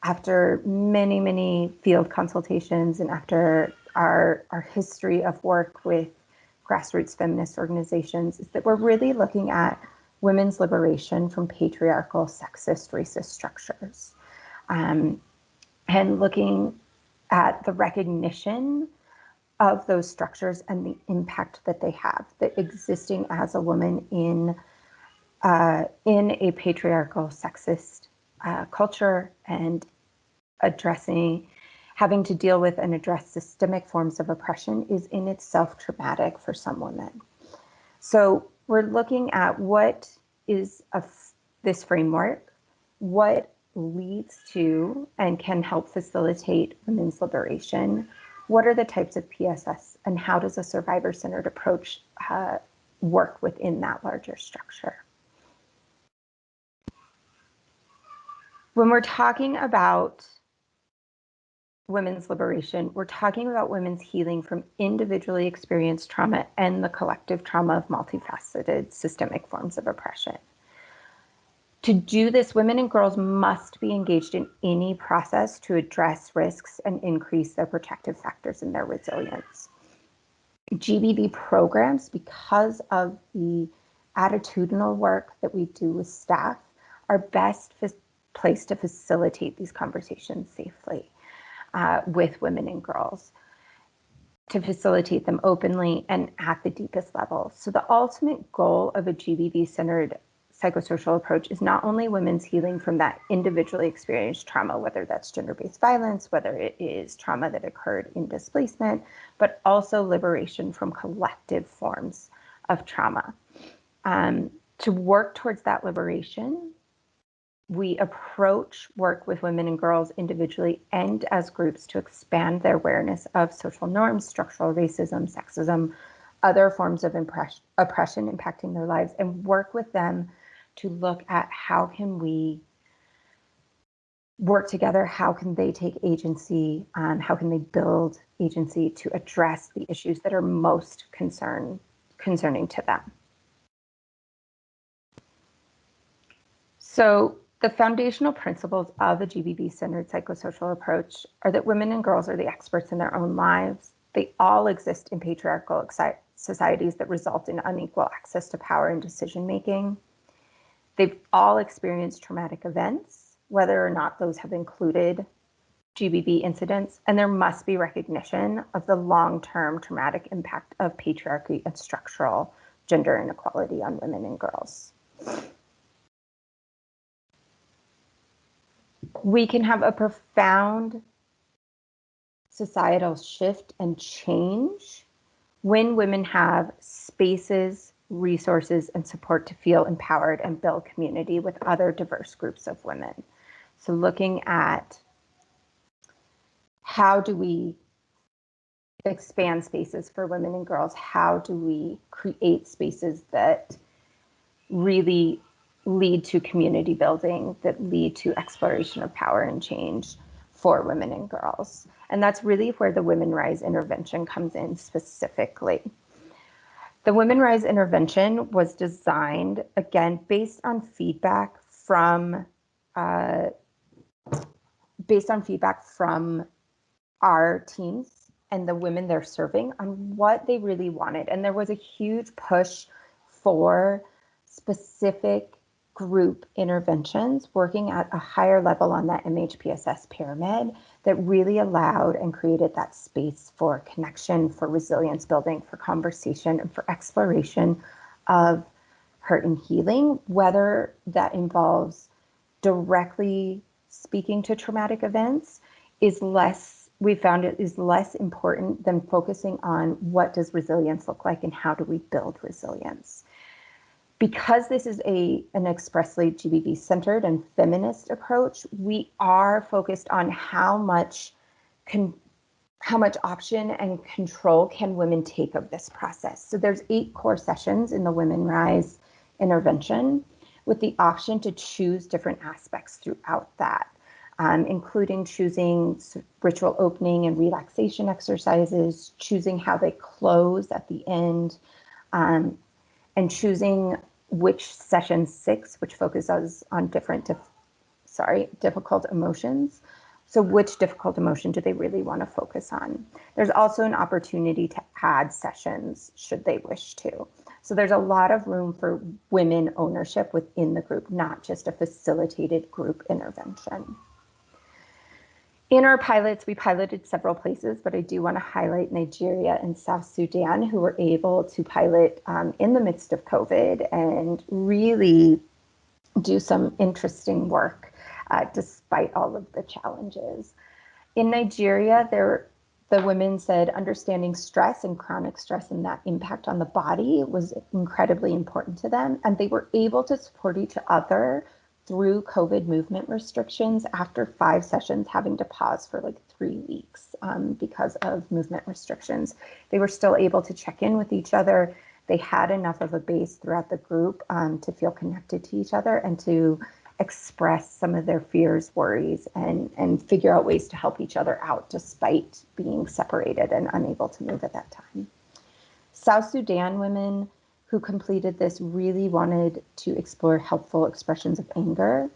after many, many field consultations and after our history of work with grassroots feminist organizations is that we're really looking at women's liberation from patriarchal, sexist, racist structures, and looking at the recognition of those structures and the impact that they have, that existing as a woman in a patriarchal, sexist culture and having to deal with and address systemic forms of oppression is in itself traumatic for some women. So we're looking at what is this framework, what leads to and can help facilitate women's liberation, what are the types of PSS, and how does a survivor-centered approach work within that larger structure. When we're talking about women's liberation, we're talking about women's healing from individually experienced trauma and the collective trauma of multifaceted systemic forms of oppression. To do this, women and girls must be engaged in any process to address risks and increase their protective factors and their resilience. GBV programs, because of the attitudinal work that we do with staff, are best placed to facilitate these conversations safely with women and girls, to facilitate them openly and at the deepest level. So the ultimate goal of a GBV-centered psychosocial approach is not only women's healing from that individually experienced trauma, whether that's gender-based violence, whether it is trauma that occurred in displacement, but also liberation from collective forms of trauma. To work towards that liberation, we approach work with women and girls individually and as groups to expand their awareness of social norms, structural racism, sexism, other forms of oppression impacting their lives, and work with them to look at how can we work together, how can they take agency, how can they build agency to address the issues that are most concerning to them. So the foundational principles of a GBV-centered psychosocial approach are that women and girls are the experts in their own lives. They all exist in patriarchal societies that result in unequal access to power and decision-making. They've all experienced traumatic events, whether or not those have included GBV incidents, and there must be recognition of the long-term traumatic impact of patriarchy and structural gender inequality on women and girls. We can have a profound societal shift and change when women have spaces, resources, and support to feel empowered and build community with other diverse groups of women. So looking at how do we expand spaces for women and girls? How do we create spaces that really lead to community building, that lead to exploration of power and change for women and girls? And that's really where the Women Rise intervention comes in specifically. The Women Rise intervention was designed, again, based on feedback from our teams and the women they're serving on what they really wanted. And there was a huge push for specific group interventions working at a higher level on that MHPSS pyramid that really allowed and created that space for connection, for resilience building, for conversation, and for exploration of hurt and healing, whether that involves directly speaking to traumatic events we found it is less important than focusing on what does resilience look like and how do we build resilience. Because this is an expressly GBV-centered and feminist approach, we are focused on how much option and control can women take of this process. So there's 8 core sessions in the Women Rise intervention with the option to choose different aspects throughout that, including choosing ritual opening and relaxation exercises, choosing how they close at the end, and choosing which session 6, which focuses on difficult emotions. So which difficult emotion do they really want to focus on? There's also an opportunity to add sessions should they wish to. So there's a lot of room for women ownership within the group, not just a facilitated group intervention. In our pilots, we piloted several places, but I do want to highlight Nigeria and South Sudan, who were able to pilot in the midst of COVID and really do some interesting work despite all of the challenges. In Nigeria, the women said understanding stress and chronic stress and that impact on the body was incredibly important to them, and they were able to support each other through COVID movement restrictions after 5 sessions having to pause for like 3 weeks because of movement restrictions. They were still able to check in with each other. They had enough of a base throughout the group to feel connected to each other and to express some of their fears, worries, and figure out ways to help each other out despite being separated and unable to move at that time. South Sudan women who completed this really wanted to explore helpful expressions of anger.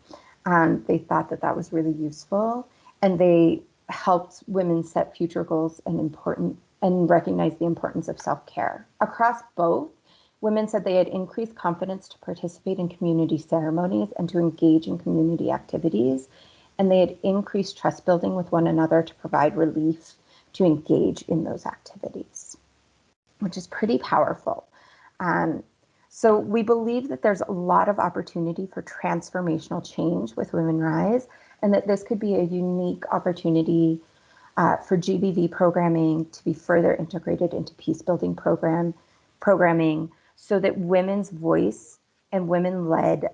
They thought that that was really useful, and they helped women set future goals and recognize the importance of self-care. Across both, women said they had increased confidence to participate in community ceremonies and to engage in community activities, and they had increased trust building with one another to provide relief to engage in those activities, which is pretty powerful. So we believe that there's a lot of opportunity for transformational change with Women Rise, and that this could be a unique opportunity for GBV programming to be further integrated into peace building programming so that women's voice and women-led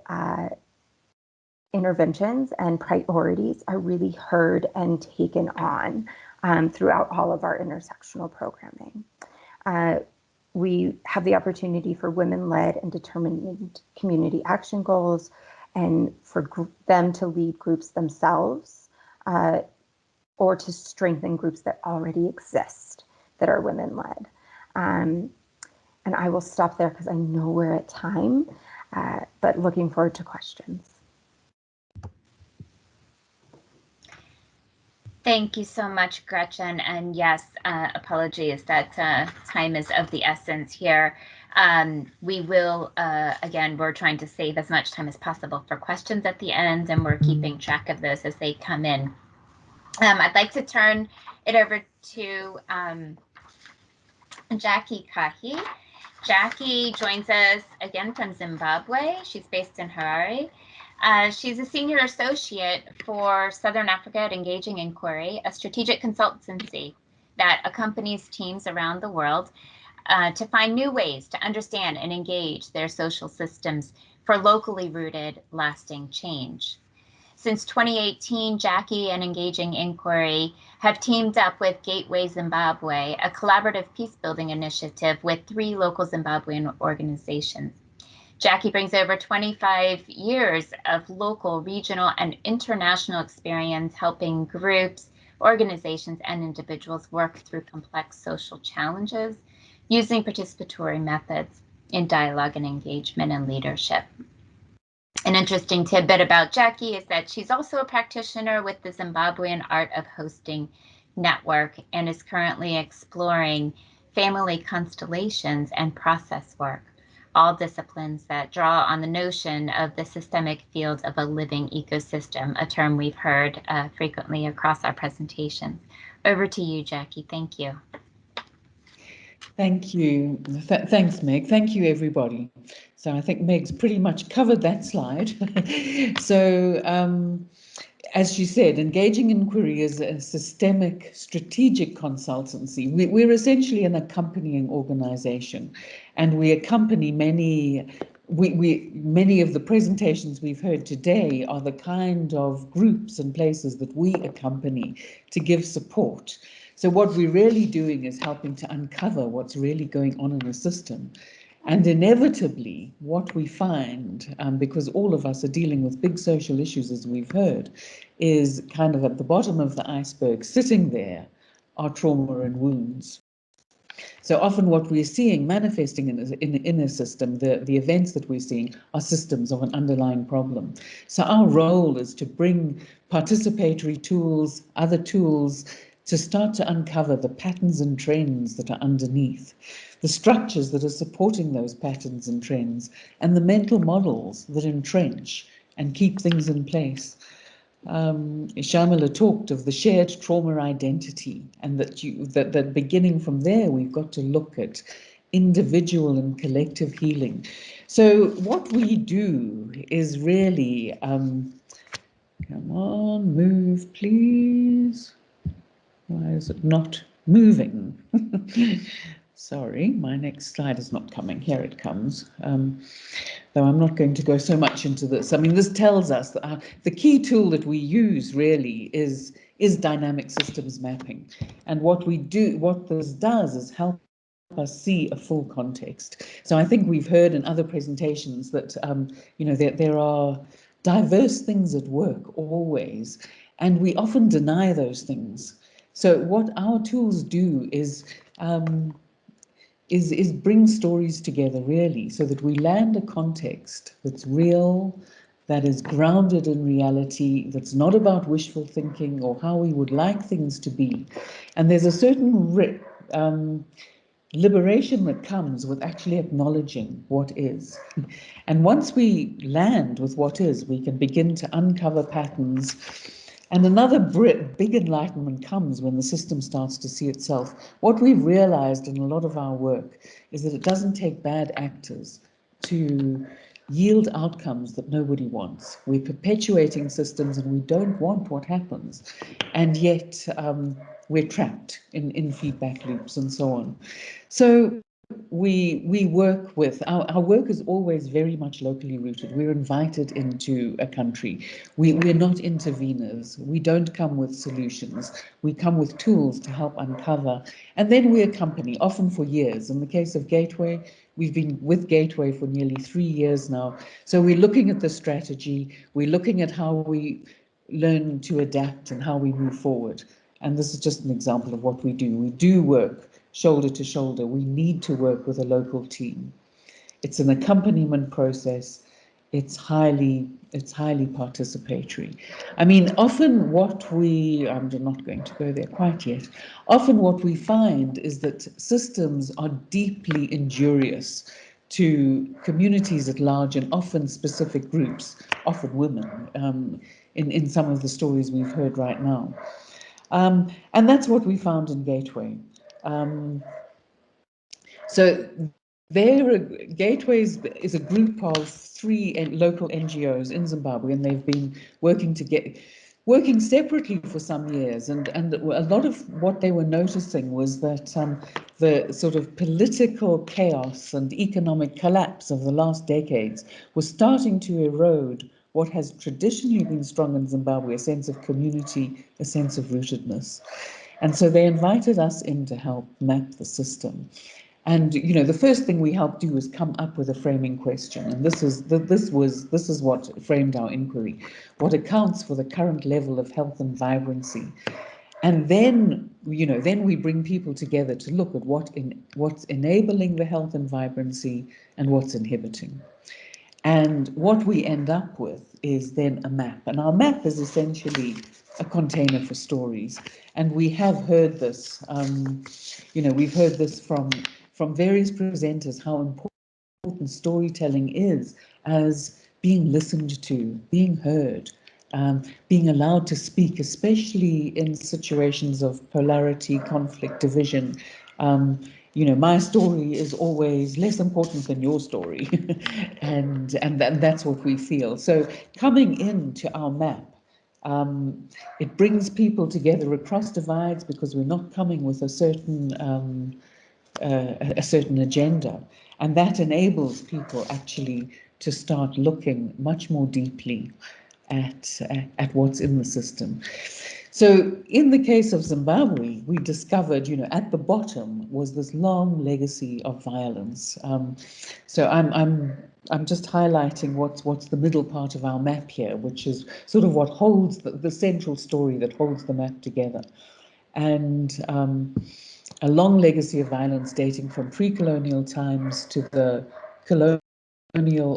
interventions and priorities are really heard and taken on throughout all of our intersectional programming. We have the opportunity for women-led and determined community action goals, and for them to lead groups themselves, or to strengthen groups that already exist that are women-led. And I will stop there because I know we're at time, but looking forward to questions. Thank you so much, Gretchen. And yes, apologies that time is of the essence here. We will, again, we're trying to save as much time as possible for questions at the end, and we're keeping track of those as they come in. I'd like to turn it over to Jackie Kahi. Jackie joins us again from Zimbabwe. She's based in Harare. She's a senior associate for Southern Africa at Engaging Inquiry, a strategic consultancy that accompanies teams around the world to find new ways to understand and engage their social systems for locally rooted, lasting change. Since 2018, Jackie and Engaging Inquiry have teamed up with Gateway Zimbabwe, a collaborative peace-building initiative with 3 local Zimbabwean organizations. Jackie brings over 25 years of local, regional, and international experience helping groups, organizations, and individuals work through complex social challenges using participatory methods in dialogue and engagement and leadership. An interesting tidbit about Jackie is that she's also a practitioner with the Zimbabwean Art of Hosting Network and is currently exploring family constellations and process work, all disciplines that draw on the notion of the systemic field of a living ecosystem, a term we've heard frequently across our presentations. Over to you, Jackie. Thank you. Thank you. Thanks, Meg. Thank you, everybody. So I think Meg's pretty much covered that slide. So as she said, Engaging Inquiry is a systemic strategic consultancy. We're essentially an accompanying organization, and we accompany many of the presentations we've heard today are the kind of groups and places that we accompany to give support. So what we're really doing is helping to uncover what's really going on in the system. And inevitably, what we find, because all of us are dealing with big social issues, as we've heard, is kind of at the bottom of the iceberg, sitting there, are trauma and wounds. So often what we're seeing manifesting in a system, the events that we're seeing are systems of an underlying problem. So our role is to bring participatory tools, other tools, to start to uncover the patterns and trends that are underneath, the structures that are supporting those patterns and trends, and the mental models that entrench and keep things in place. Shamila talked of the shared trauma identity, and that beginning from there, we've got to look at individual and collective healing. So what we do is really, come on, move, please. Why is it not moving? Sorry, my next slide is not coming. Here it comes. Though I'm not going to go so much into this. I mean, this tells us that the key tool that we use really is dynamic systems mapping. And what this does is help us see a full context. So I think we've heard in other presentations that, there are diverse things at work always, and we often deny those things. So what our tools do is bring stories together, really, so that we land a context that's real, that is grounded in reality, that's not about wishful thinking or how we would like things to be. And there's a certain liberation that comes with actually acknowledging what is. And once we land with what is, we can begin to uncover patterns. And another big enlightenment comes when the system starts to see itself. What we've realized in a lot of our work is that it doesn't take bad actors to yield outcomes that nobody wants. We're perpetuating systems and we don't want what happens. And yet we're trapped in feedback loops and so on. So we work with, our work is always very much locally rooted. We're invited into a country. We're not interveners. We don't come with solutions. We come with tools to help uncover. And then we accompany, often for years. In the case of Gateway, we've been with Gateway for nearly 3 years now. So we're looking at the strategy. We're looking at how we learn to adapt and how we move forward. And this is just an example of what we do. We do work shoulder to shoulder. We need to work with a local team. It's an accompaniment process. It's highly participatory. I mean, often what I'm not going to go there quite yet. Often what we find is that systems are deeply injurious to communities at large and often specific groups, often women, in some of the stories we've heard right now. And that's what we found in Gateway. So Gateway is a group of 3 local NGOs in Zimbabwe, and they've been working separately for some years. And a lot of what they were noticing was that the sort of political chaos and economic collapse of the last decades was starting to erode what has traditionally been strong in Zimbabwe, a sense of community, a sense of rootedness. And so they invited us in to help map the system. And the first thing we helped do was come up with a framing question, and this is what framed our inquiry: what accounts for the current level of health and vibrancy. And then we bring people together to look at what's enabling the health and vibrancy and what's inhibiting. And what we end up with is then a map. And our map is essentially a container for stories. And we have heard this, we've heard this from various presenters, how important storytelling is as being listened to, being heard, being allowed to speak, especially in situations of polarity, conflict, division. My story is always less important than your story, and that's what we feel. So coming into our map, it brings people together across divides because we're not coming with a certain agenda, and that enables people actually to start looking much more deeply at what's in the system. So in the case of Zimbabwe, we discovered, at the bottom was this long legacy of violence. So I'm just highlighting what's the middle part of our map here, which is sort of what holds the central story that holds the map together. And a long legacy of violence dating from pre-colonial times to the colonial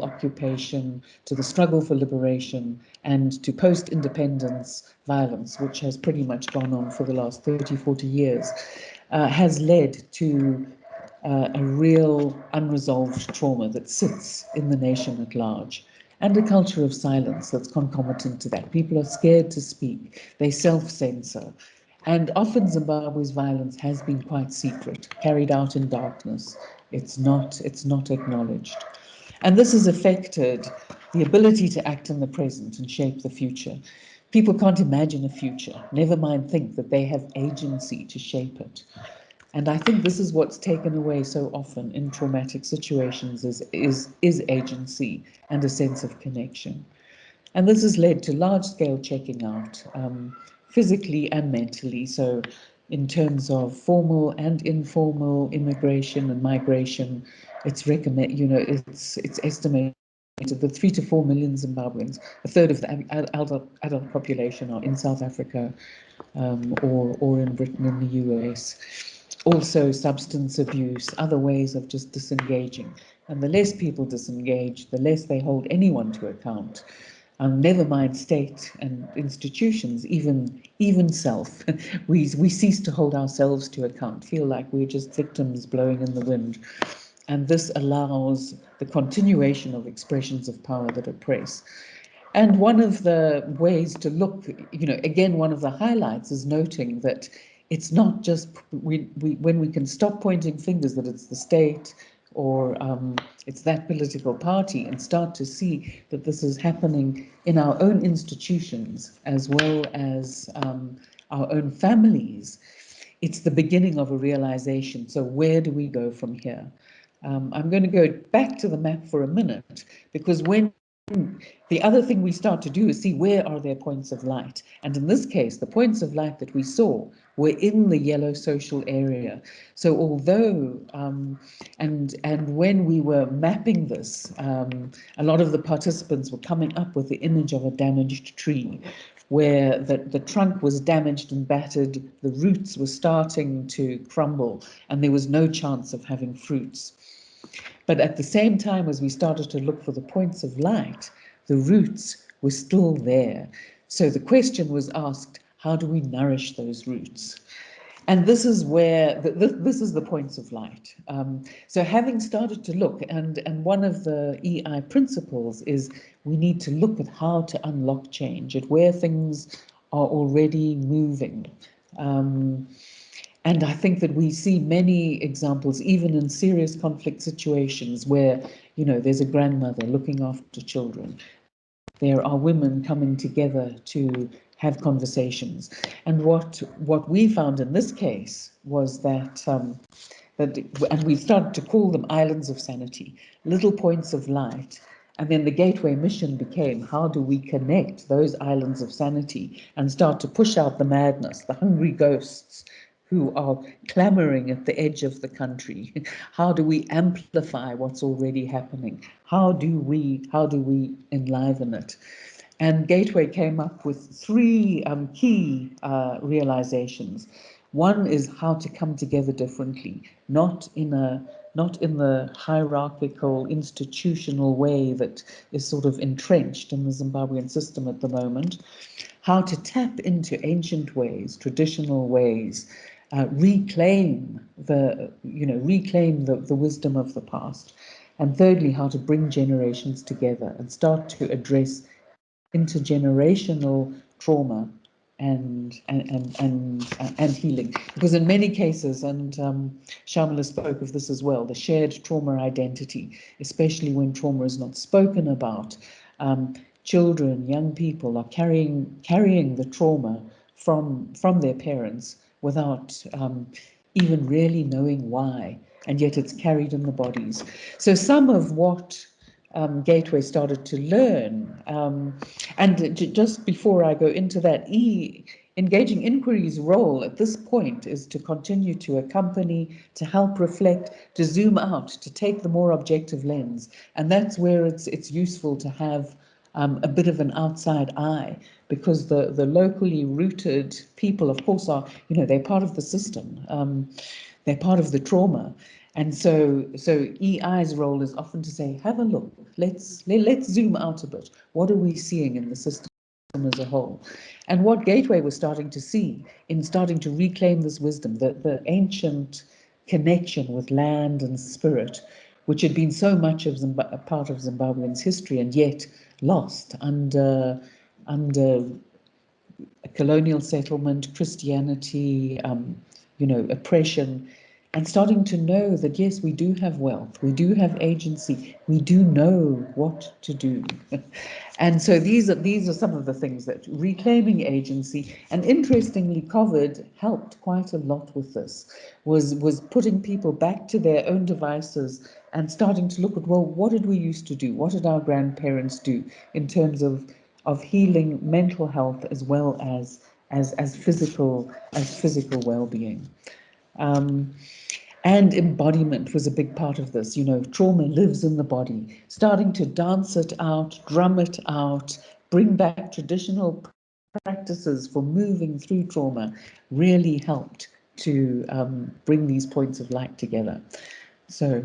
occupation, to the struggle for liberation, and to post-independence violence, which has pretty much gone on for the last 30, 40 years, has led to a real unresolved trauma that sits in the nation at large, and a culture of silence that's concomitant to that. People are scared to speak, they self-censor. And often Zimbabwe's violence has been quite secret, carried out in darkness. It's not acknowledged. And this has affected the ability to act in the present and shape the future. People can't imagine a future, never mind think that they have agency to shape it. And I think this is what's taken away so often in traumatic situations is agency and a sense of connection. And this has led to large-scale checking out, physically and mentally. So in terms of formal and informal immigration and migration, it's estimated that 3 to 4 million Zimbabweans, a third of the adult population, are in South Africa or in Britain, in the US. Also substance abuse, other ways of just disengaging. And the less people disengage, the less they hold anyone to account. Never mind state and institutions, even self. we cease to hold ourselves to account, feel like we're just victims blowing in the wind. And this allows the continuation of expressions of power that oppress. And one of the ways to look, again, one of the highlights is noting that it's not just when we can stop pointing fingers that it's the state or it's that political party, and start to see that this is happening in our own institutions as well as our own families. It's the beginning of a realization. So where do we go from here? I'm going to go back to the map for a minute, because when the other thing we start to do is see where are there points of light. And in this case, the points of light that we saw were in the yellow social area. So although, and when we were mapping this, a lot of the participants were coming up with the image of a damaged tree, where the trunk was damaged and battered, the roots were starting to crumble, and there was no chance of having fruits. But at the same time, as we started to look for the points of light, the roots were still there. So the question was asked, how do we nourish those roots? And this is where, this is the points of light. So having started to look, and one of the EI principles is we need to look at how to unlock change, at where things are already moving. And I think that we see many examples, even in serious conflict situations, where, there's a grandmother looking after children. There are women coming together to have conversations. And what we found in this case was that, and we started to call them islands of sanity, little points of light. And then the gateway mission became, how do we connect those islands of sanity and start to push out the madness, the hungry ghosts who are clamoring at the edge of the country? How do we amplify what's already happening? How do we enliven it? And Gateway came up with 3 key realizations. One is how to come together differently, not in the hierarchical, institutional way that is sort of entrenched in the Zimbabwean system at the moment. How to tap into ancient ways, traditional ways, reclaim the wisdom of the past. And thirdly, how to bring generations together and start to address intergenerational trauma and healing. Because in many cases, and Shamala spoke of this as well, the shared trauma identity, especially when trauma is not spoken about, children, young people are carrying the trauma from their parents without even really knowing why, and yet it's carried in the bodies. So some of what Gateway started to learn, and just before I go into that, engaging inquiry's role at this point is to continue to accompany, to help reflect, to zoom out, to take the more objective lens, and that's where it's useful to have a bit of an outside eye, because the locally rooted people, of course, are, they're part of the system, they're part of the trauma. And so EI's role is often to say, have a look, let's zoom out a bit. What are we seeing in the system as a whole? And what Gateway was starting to see in starting to reclaim this wisdom, the ancient connection with land and spirit, which had been so much of a part of Zimbabwean's history and yet lost under colonial settlement, Christianity, oppression, and starting to know that, yes, we do have wealth, we do have agency, we do know what to do. And so these are some of the things that reclaiming agency, and interestingly, COVID helped quite a lot with this, was putting people back to their own devices and starting to look at, well, what did we used to do? What did our grandparents do in terms of healing mental health as well as physical well-being? And embodiment was a big part of this. You know, trauma lives in the body. Starting to dance it out, drum it out, bring back traditional practices for moving through trauma really helped to bring these points of light together. So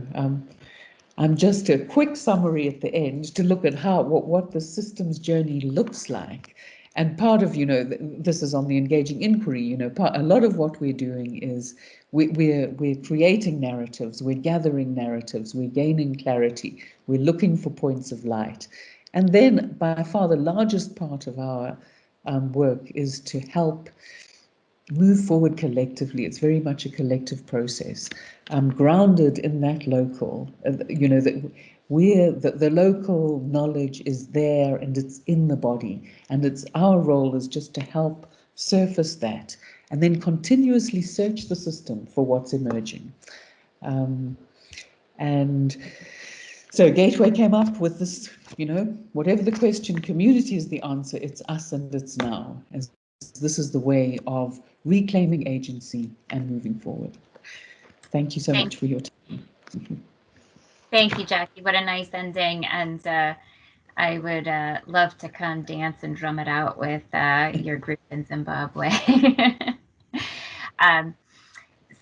I'm just a quick summary at the end to look at what the systems journey looks like. And part of, this is on the engaging inquiry, a lot of what we're doing is we're creating narratives, we're gathering narratives, we're gaining clarity, we're looking for points of light. And then by far the largest part of our work is to help move forward collectively. It's very much a collective process, grounded in that local, that the local knowledge is there and it's in the body, and it's our role is just to help surface that and then continuously search the system for what's emerging. And so Gateway came up with this, whatever the question, community is the answer, it's us and it's now. And this is the way of reclaiming agency and moving forward. Thank you so much for your time. Thank you, Jackie. What a nice ending. And I would love to come dance and drum it out with your group in Zimbabwe.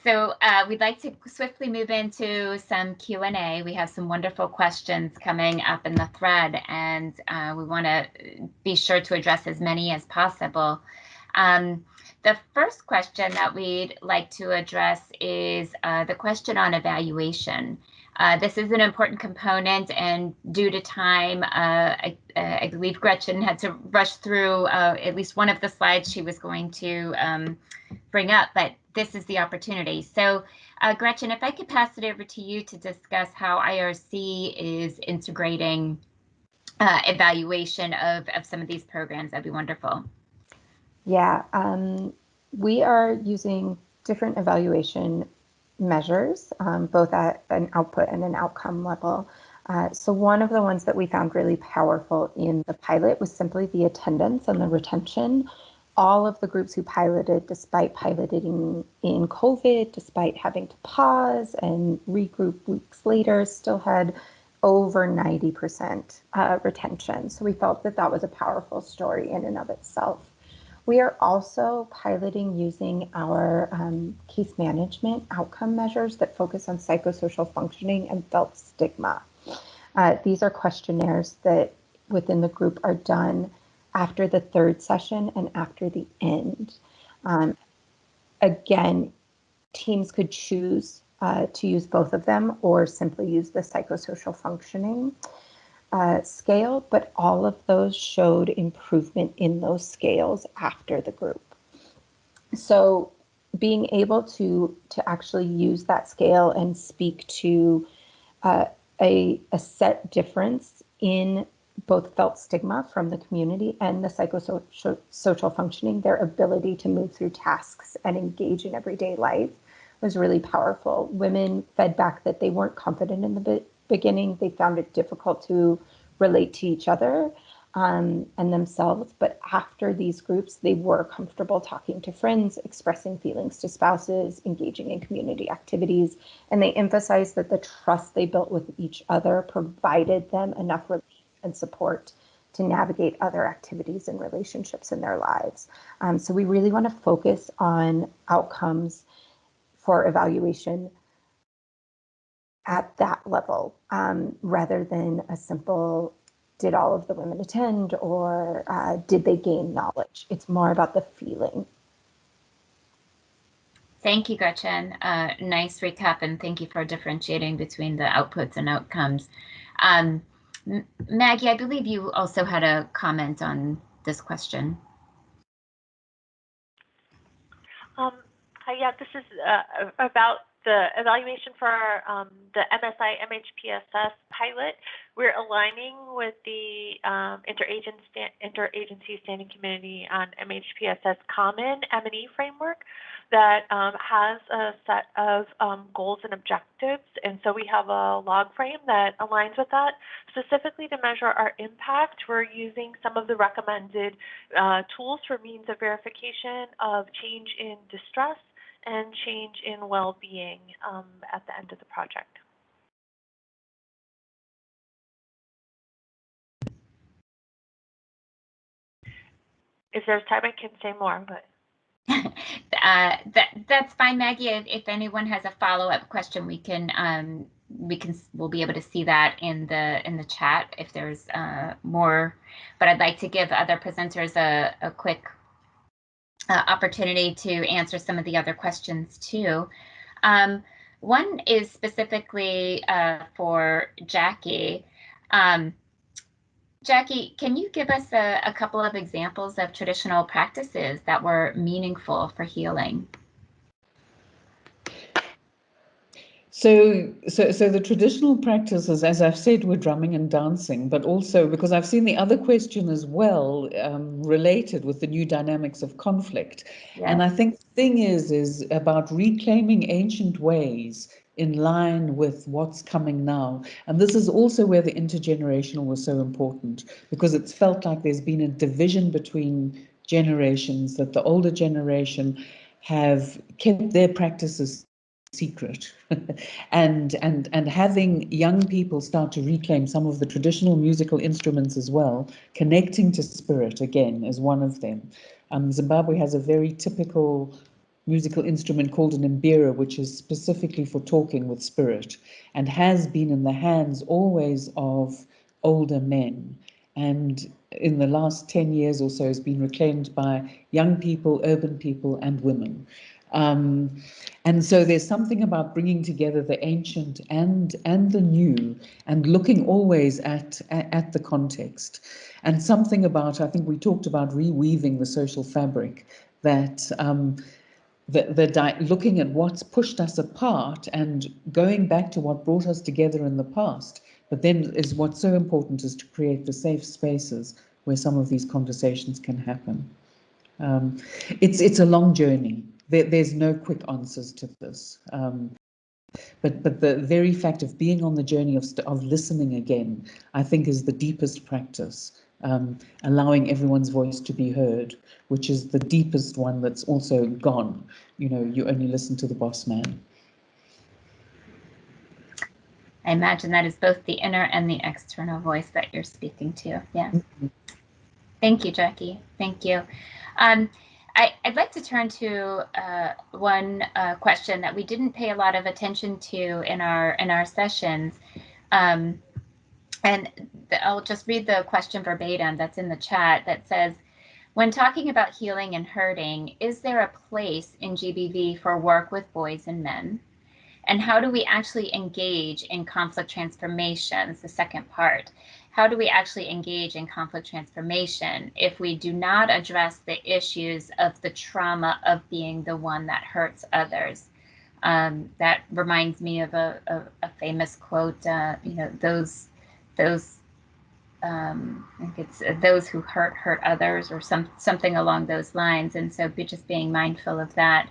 So we'd like to swiftly move into some Q&A. We have some wonderful questions coming up in the thread, and we want to be sure to address as many as possible. The first question that we'd like to address is the question on evaluation. This is an important component, and due to time, I believe Gretchen had to rush through at least one of the slides she was going to bring up, but this is the opportunity. So Gretchen, if I could pass it over to you to discuss how IRC is integrating evaluation of some of these programs, that'd be wonderful. Yeah, we are using different evaluation measures, both at an output and an outcome level. So one of the ones that we found really powerful in the pilot was simply the attendance and the retention. All of the groups who piloted, despite piloting in COVID, despite having to pause and regroup weeks later, still had over 90% retention. So we felt that that was a powerful story in and of itself. We are also piloting using our case management outcome measures that focus on psychosocial functioning and felt stigma. These are questionnaires that within the group are done after the third session and after the end. Again, teams could choose to use both of them or simply use the psychosocial functioning scale, but all of those showed improvement in those scales after the group. So being able to actually use that scale and speak to a set difference in both felt stigma from the community and the psychosocial functioning, their ability to move through tasks and engage in everyday life was really powerful. Women fed back that they weren't confident in the beginning. They found it difficult to relate to each other and themselves. But after these groups, they were comfortable talking to friends, expressing feelings to spouses, engaging in community activities. And they emphasized that the trust they built with each other provided them enough relief and support to navigate other activities and relationships in their lives. So we really want to focus on outcomes for evaluation at that level, rather than a simple, did all of the women attend or did they gain knowledge? It's more about the feeling. Thank you, Gretchen. Nice recap, and thank you for differentiating between the outputs and outcomes. Maggie, I believe you also had a comment on this question. Yeah, this is about the evaluation for the MSI MHPSS pilot. We're aligning with the Interagency Standing Committee on MHPSS Common M&E framework that has a set of goals and objectives. And so we have a log frame that aligns with that. Specifically to measure our impact, we're using some of the recommended tools for means of verification of change in distress and change in well-being at the end of the project. If there's time, I can say more, but. That's fine, Maggie. If anyone has a follow-up question, we'll be able to see that in the chat if there's more. But I'd like to give other presenters a quick opportunity to answer some of the other questions too. One is specifically for Jackie. Jackie, can you give us a couple of examples of traditional practices that were meaningful for healing? So the traditional practices, as I've said, were drumming and dancing, but also because I've seen the other question as well related with the new dynamics of conflict. Yes. And I think the thing is about reclaiming ancient ways in line with what's coming now. And this is also where the intergenerational was so important, because it's felt like there's been a division between generations, that the older generation have kept their practices secret and having young people start to reclaim some of the traditional musical instruments as well, connecting to spirit again is one of them. Zimbabwe has a very typical musical instrument called an mbira, which is specifically for talking with spirit and has been in the hands always of older men, and in the last 10 years or so has been reclaimed by young people, urban people and women. And so there's something about bringing together the ancient and the new, and looking always at the context. And something about, I think we talked about reweaving the social fabric, that looking at what's pushed us apart and going back to what brought us together in the past. But then is what's so important is to create the safe spaces where some of these conversations can happen. It's a long journey. There's no quick answers to this. But the very fact of being on the journey of listening again, I think, is the deepest practice. Allowing everyone's voice to be heard, which is the deepest one that's also gone. You know, you only listen to the boss man. I imagine that is both the inner and the external voice that you're speaking to. Yes. Mm-hmm. Thank you, Jackie. Thank you. I'd like to turn to one question that we didn't pay a lot of attention to in our sessions. And I'll just read the question verbatim that's in the chat that says, when talking about healing and hurting, is there a place in GBV for work with boys and men? And how do we actually engage in conflict transformation? It's the second part. How do we actually engage in conflict transformation if we do not address the issues of the trauma of being the one that hurts others? That reminds me of a famous quote, you know, I think it's those who hurt others, or something along those lines. And so just being mindful of that.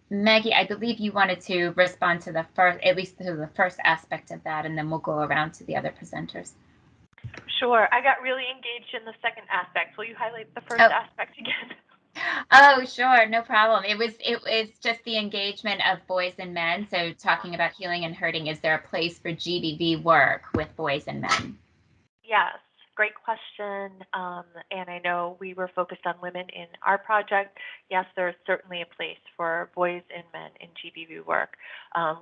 Maggie, I believe you wanted to respond to the first, at least to the first aspect of that, and then we'll go around to the other presenters. Sure. I got really engaged in the second aspect. Will you highlight the first aspect again? Oh, sure. No problem. It was just the engagement of boys and men. So talking about healing and hurting, is there a place for GBV work with boys and men? Yes, great question. And I know we were focused on women in our project. Yes, there is certainly a place for boys and men in GBV work.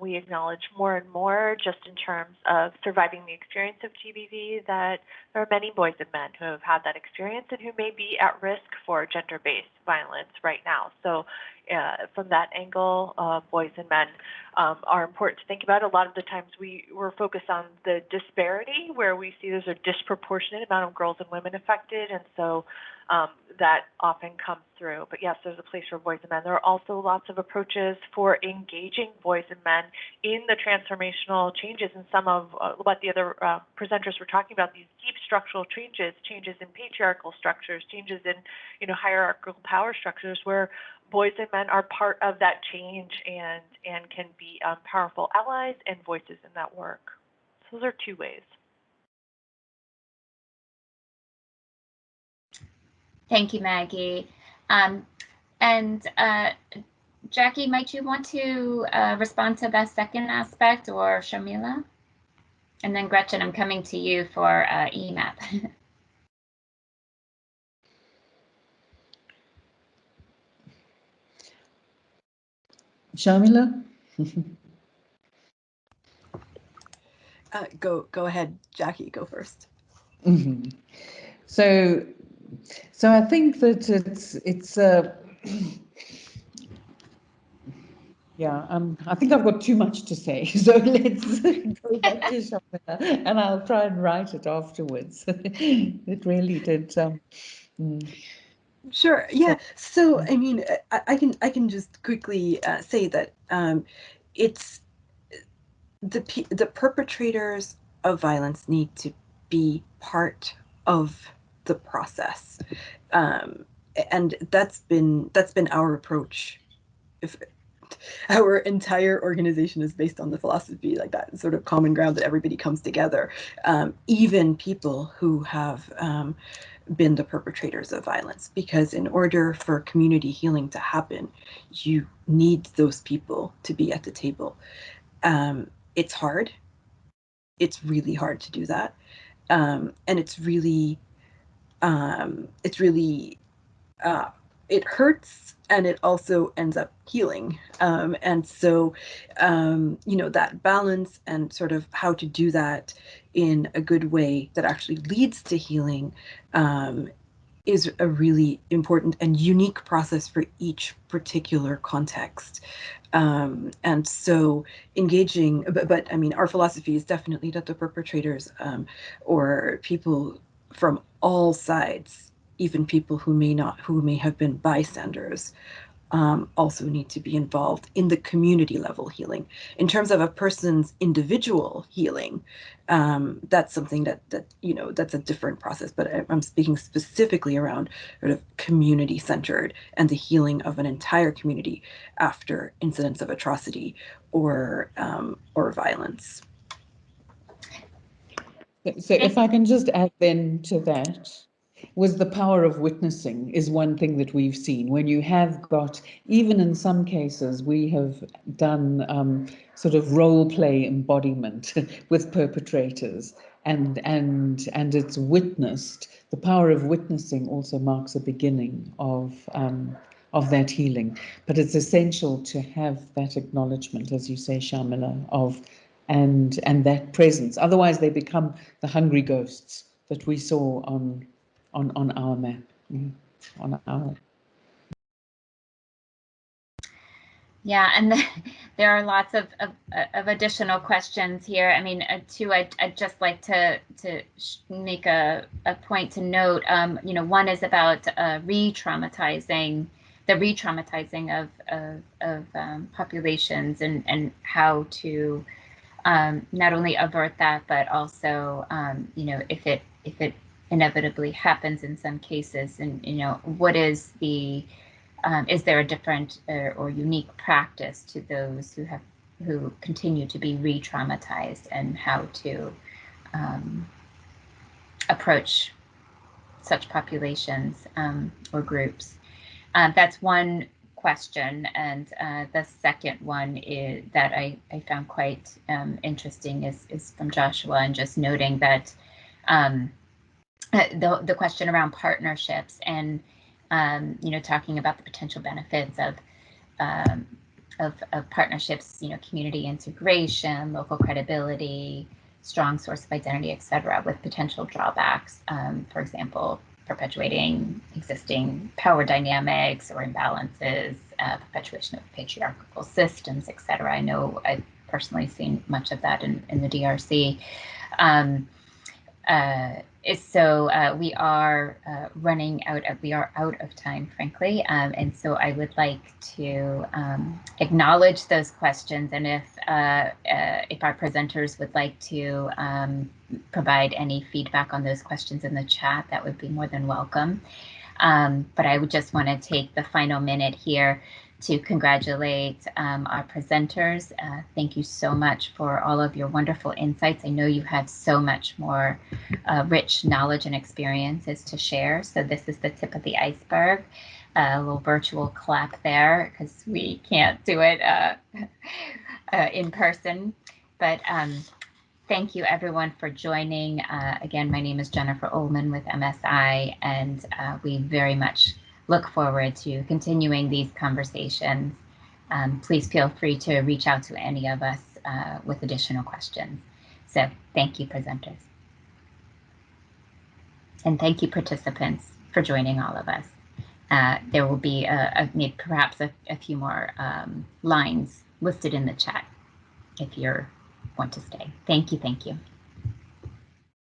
We acknowledge more and more, just in terms of surviving the experience of GBV, that there are many boys and men who have had that experience and who may be at risk for gender-based violence right now. So from that angle, boys and men are important to think about. A lot of the times we're focused on the disparity, where we see there's a disproportionate amount of girls and women affected, and so that often comes through. But yes, there's a place for boys and men. There are also lots of approaches for engaging boys and men in the transformational changes, and some of what the other presenters were talking about, these deep structural changes in patriarchal structures, changes in hierarchical power structures, where boys and men are part of that change and can be powerful allies and voices in that work. So those are two ways. Thank you, Maggie. Jackie, might you want to respond to that second aspect, or Sharmila? And then Gretchen, I'm coming to you for EMAP. Sharmila? Go ahead, Jackie, go first. Mm-hmm. So I think that it's yeah, I think I've got too much to say, so let's go back to Shamila, and I'll try and write it afterwards. It really did. Sure. Yeah. So, I mean, I can just quickly say that it's the perpetrators of violence need to be part of the process, and that's been our approach. If our entire organization is based on the philosophy, like that sort of common ground that everybody comes together, even people who have been the perpetrators of violence, because in order for community healing to happen, you need those people to be at the table. It's hard. It's really hard to do that, and it's really it hurts, and it also ends up healing. And so, that balance and sort of how to do that in a good way that actually leads to healing is a really important and unique process for each particular context. And so engaging, but I mean, our philosophy is definitely that the perpetrators or people from all sides, even people who may have been bystanders, also need to be involved in the community level healing. In terms of a person's individual healing, that's something that that's a different process. But I'm speaking specifically around sort of community centered and the healing of an entire community after incidents of atrocity or violence. So if I can just add then to that, was the power of witnessing is one thing that we've seen. When you have got, even in some cases, we have done sort of role play embodiment with perpetrators, and it's witnessed. The power of witnessing also marks a beginning of that healing. But it's essential to have that acknowledgement, as you say, Sharmila, of and that presence. Otherwise, they become the hungry ghosts that we saw on our map. On our. Yeah, and there are lots of additional questions here. I mean, too, I'd just like to make a point to note. One is about re-traumatizing of populations and how to not only avert that, but also if it inevitably happens in some cases, and what is the is there a different or unique practice to those who continue to be re-traumatized, and how to approach such populations or groups? That's one question. And the second one is that I found quite interesting is from Joshua, and just noting that the question around partnerships and talking about the potential benefits of partnerships, community integration, local credibility, strong source of identity, etc., with potential drawbacks, for example, perpetuating existing power dynamics or imbalances, perpetuation of patriarchal systems, etc. I know I've personally seen much of that in the DRC. So we are out of time, frankly, and so I would like to acknowledge those questions, and if our presenters would like to provide any feedback on those questions in the chat, that would be more than welcome. But I would just want to take the final minute here to congratulate our presenters. Thank you so much for all of your wonderful insights. I know you have so much more rich knowledge and experiences to share. So this is the tip of the iceberg. A little virtual clap there because we can't do it in person. But thank you everyone for joining. Again, my name is Jennifer Ullman with MSI, and we very much look forward to continuing these conversations. Please feel free to reach out to any of us with additional questions. So thank you, presenters. And thank you, participants, for joining all of us. There will be perhaps a few more lines listed in the chat if you want to stay. Thank you. Thank you.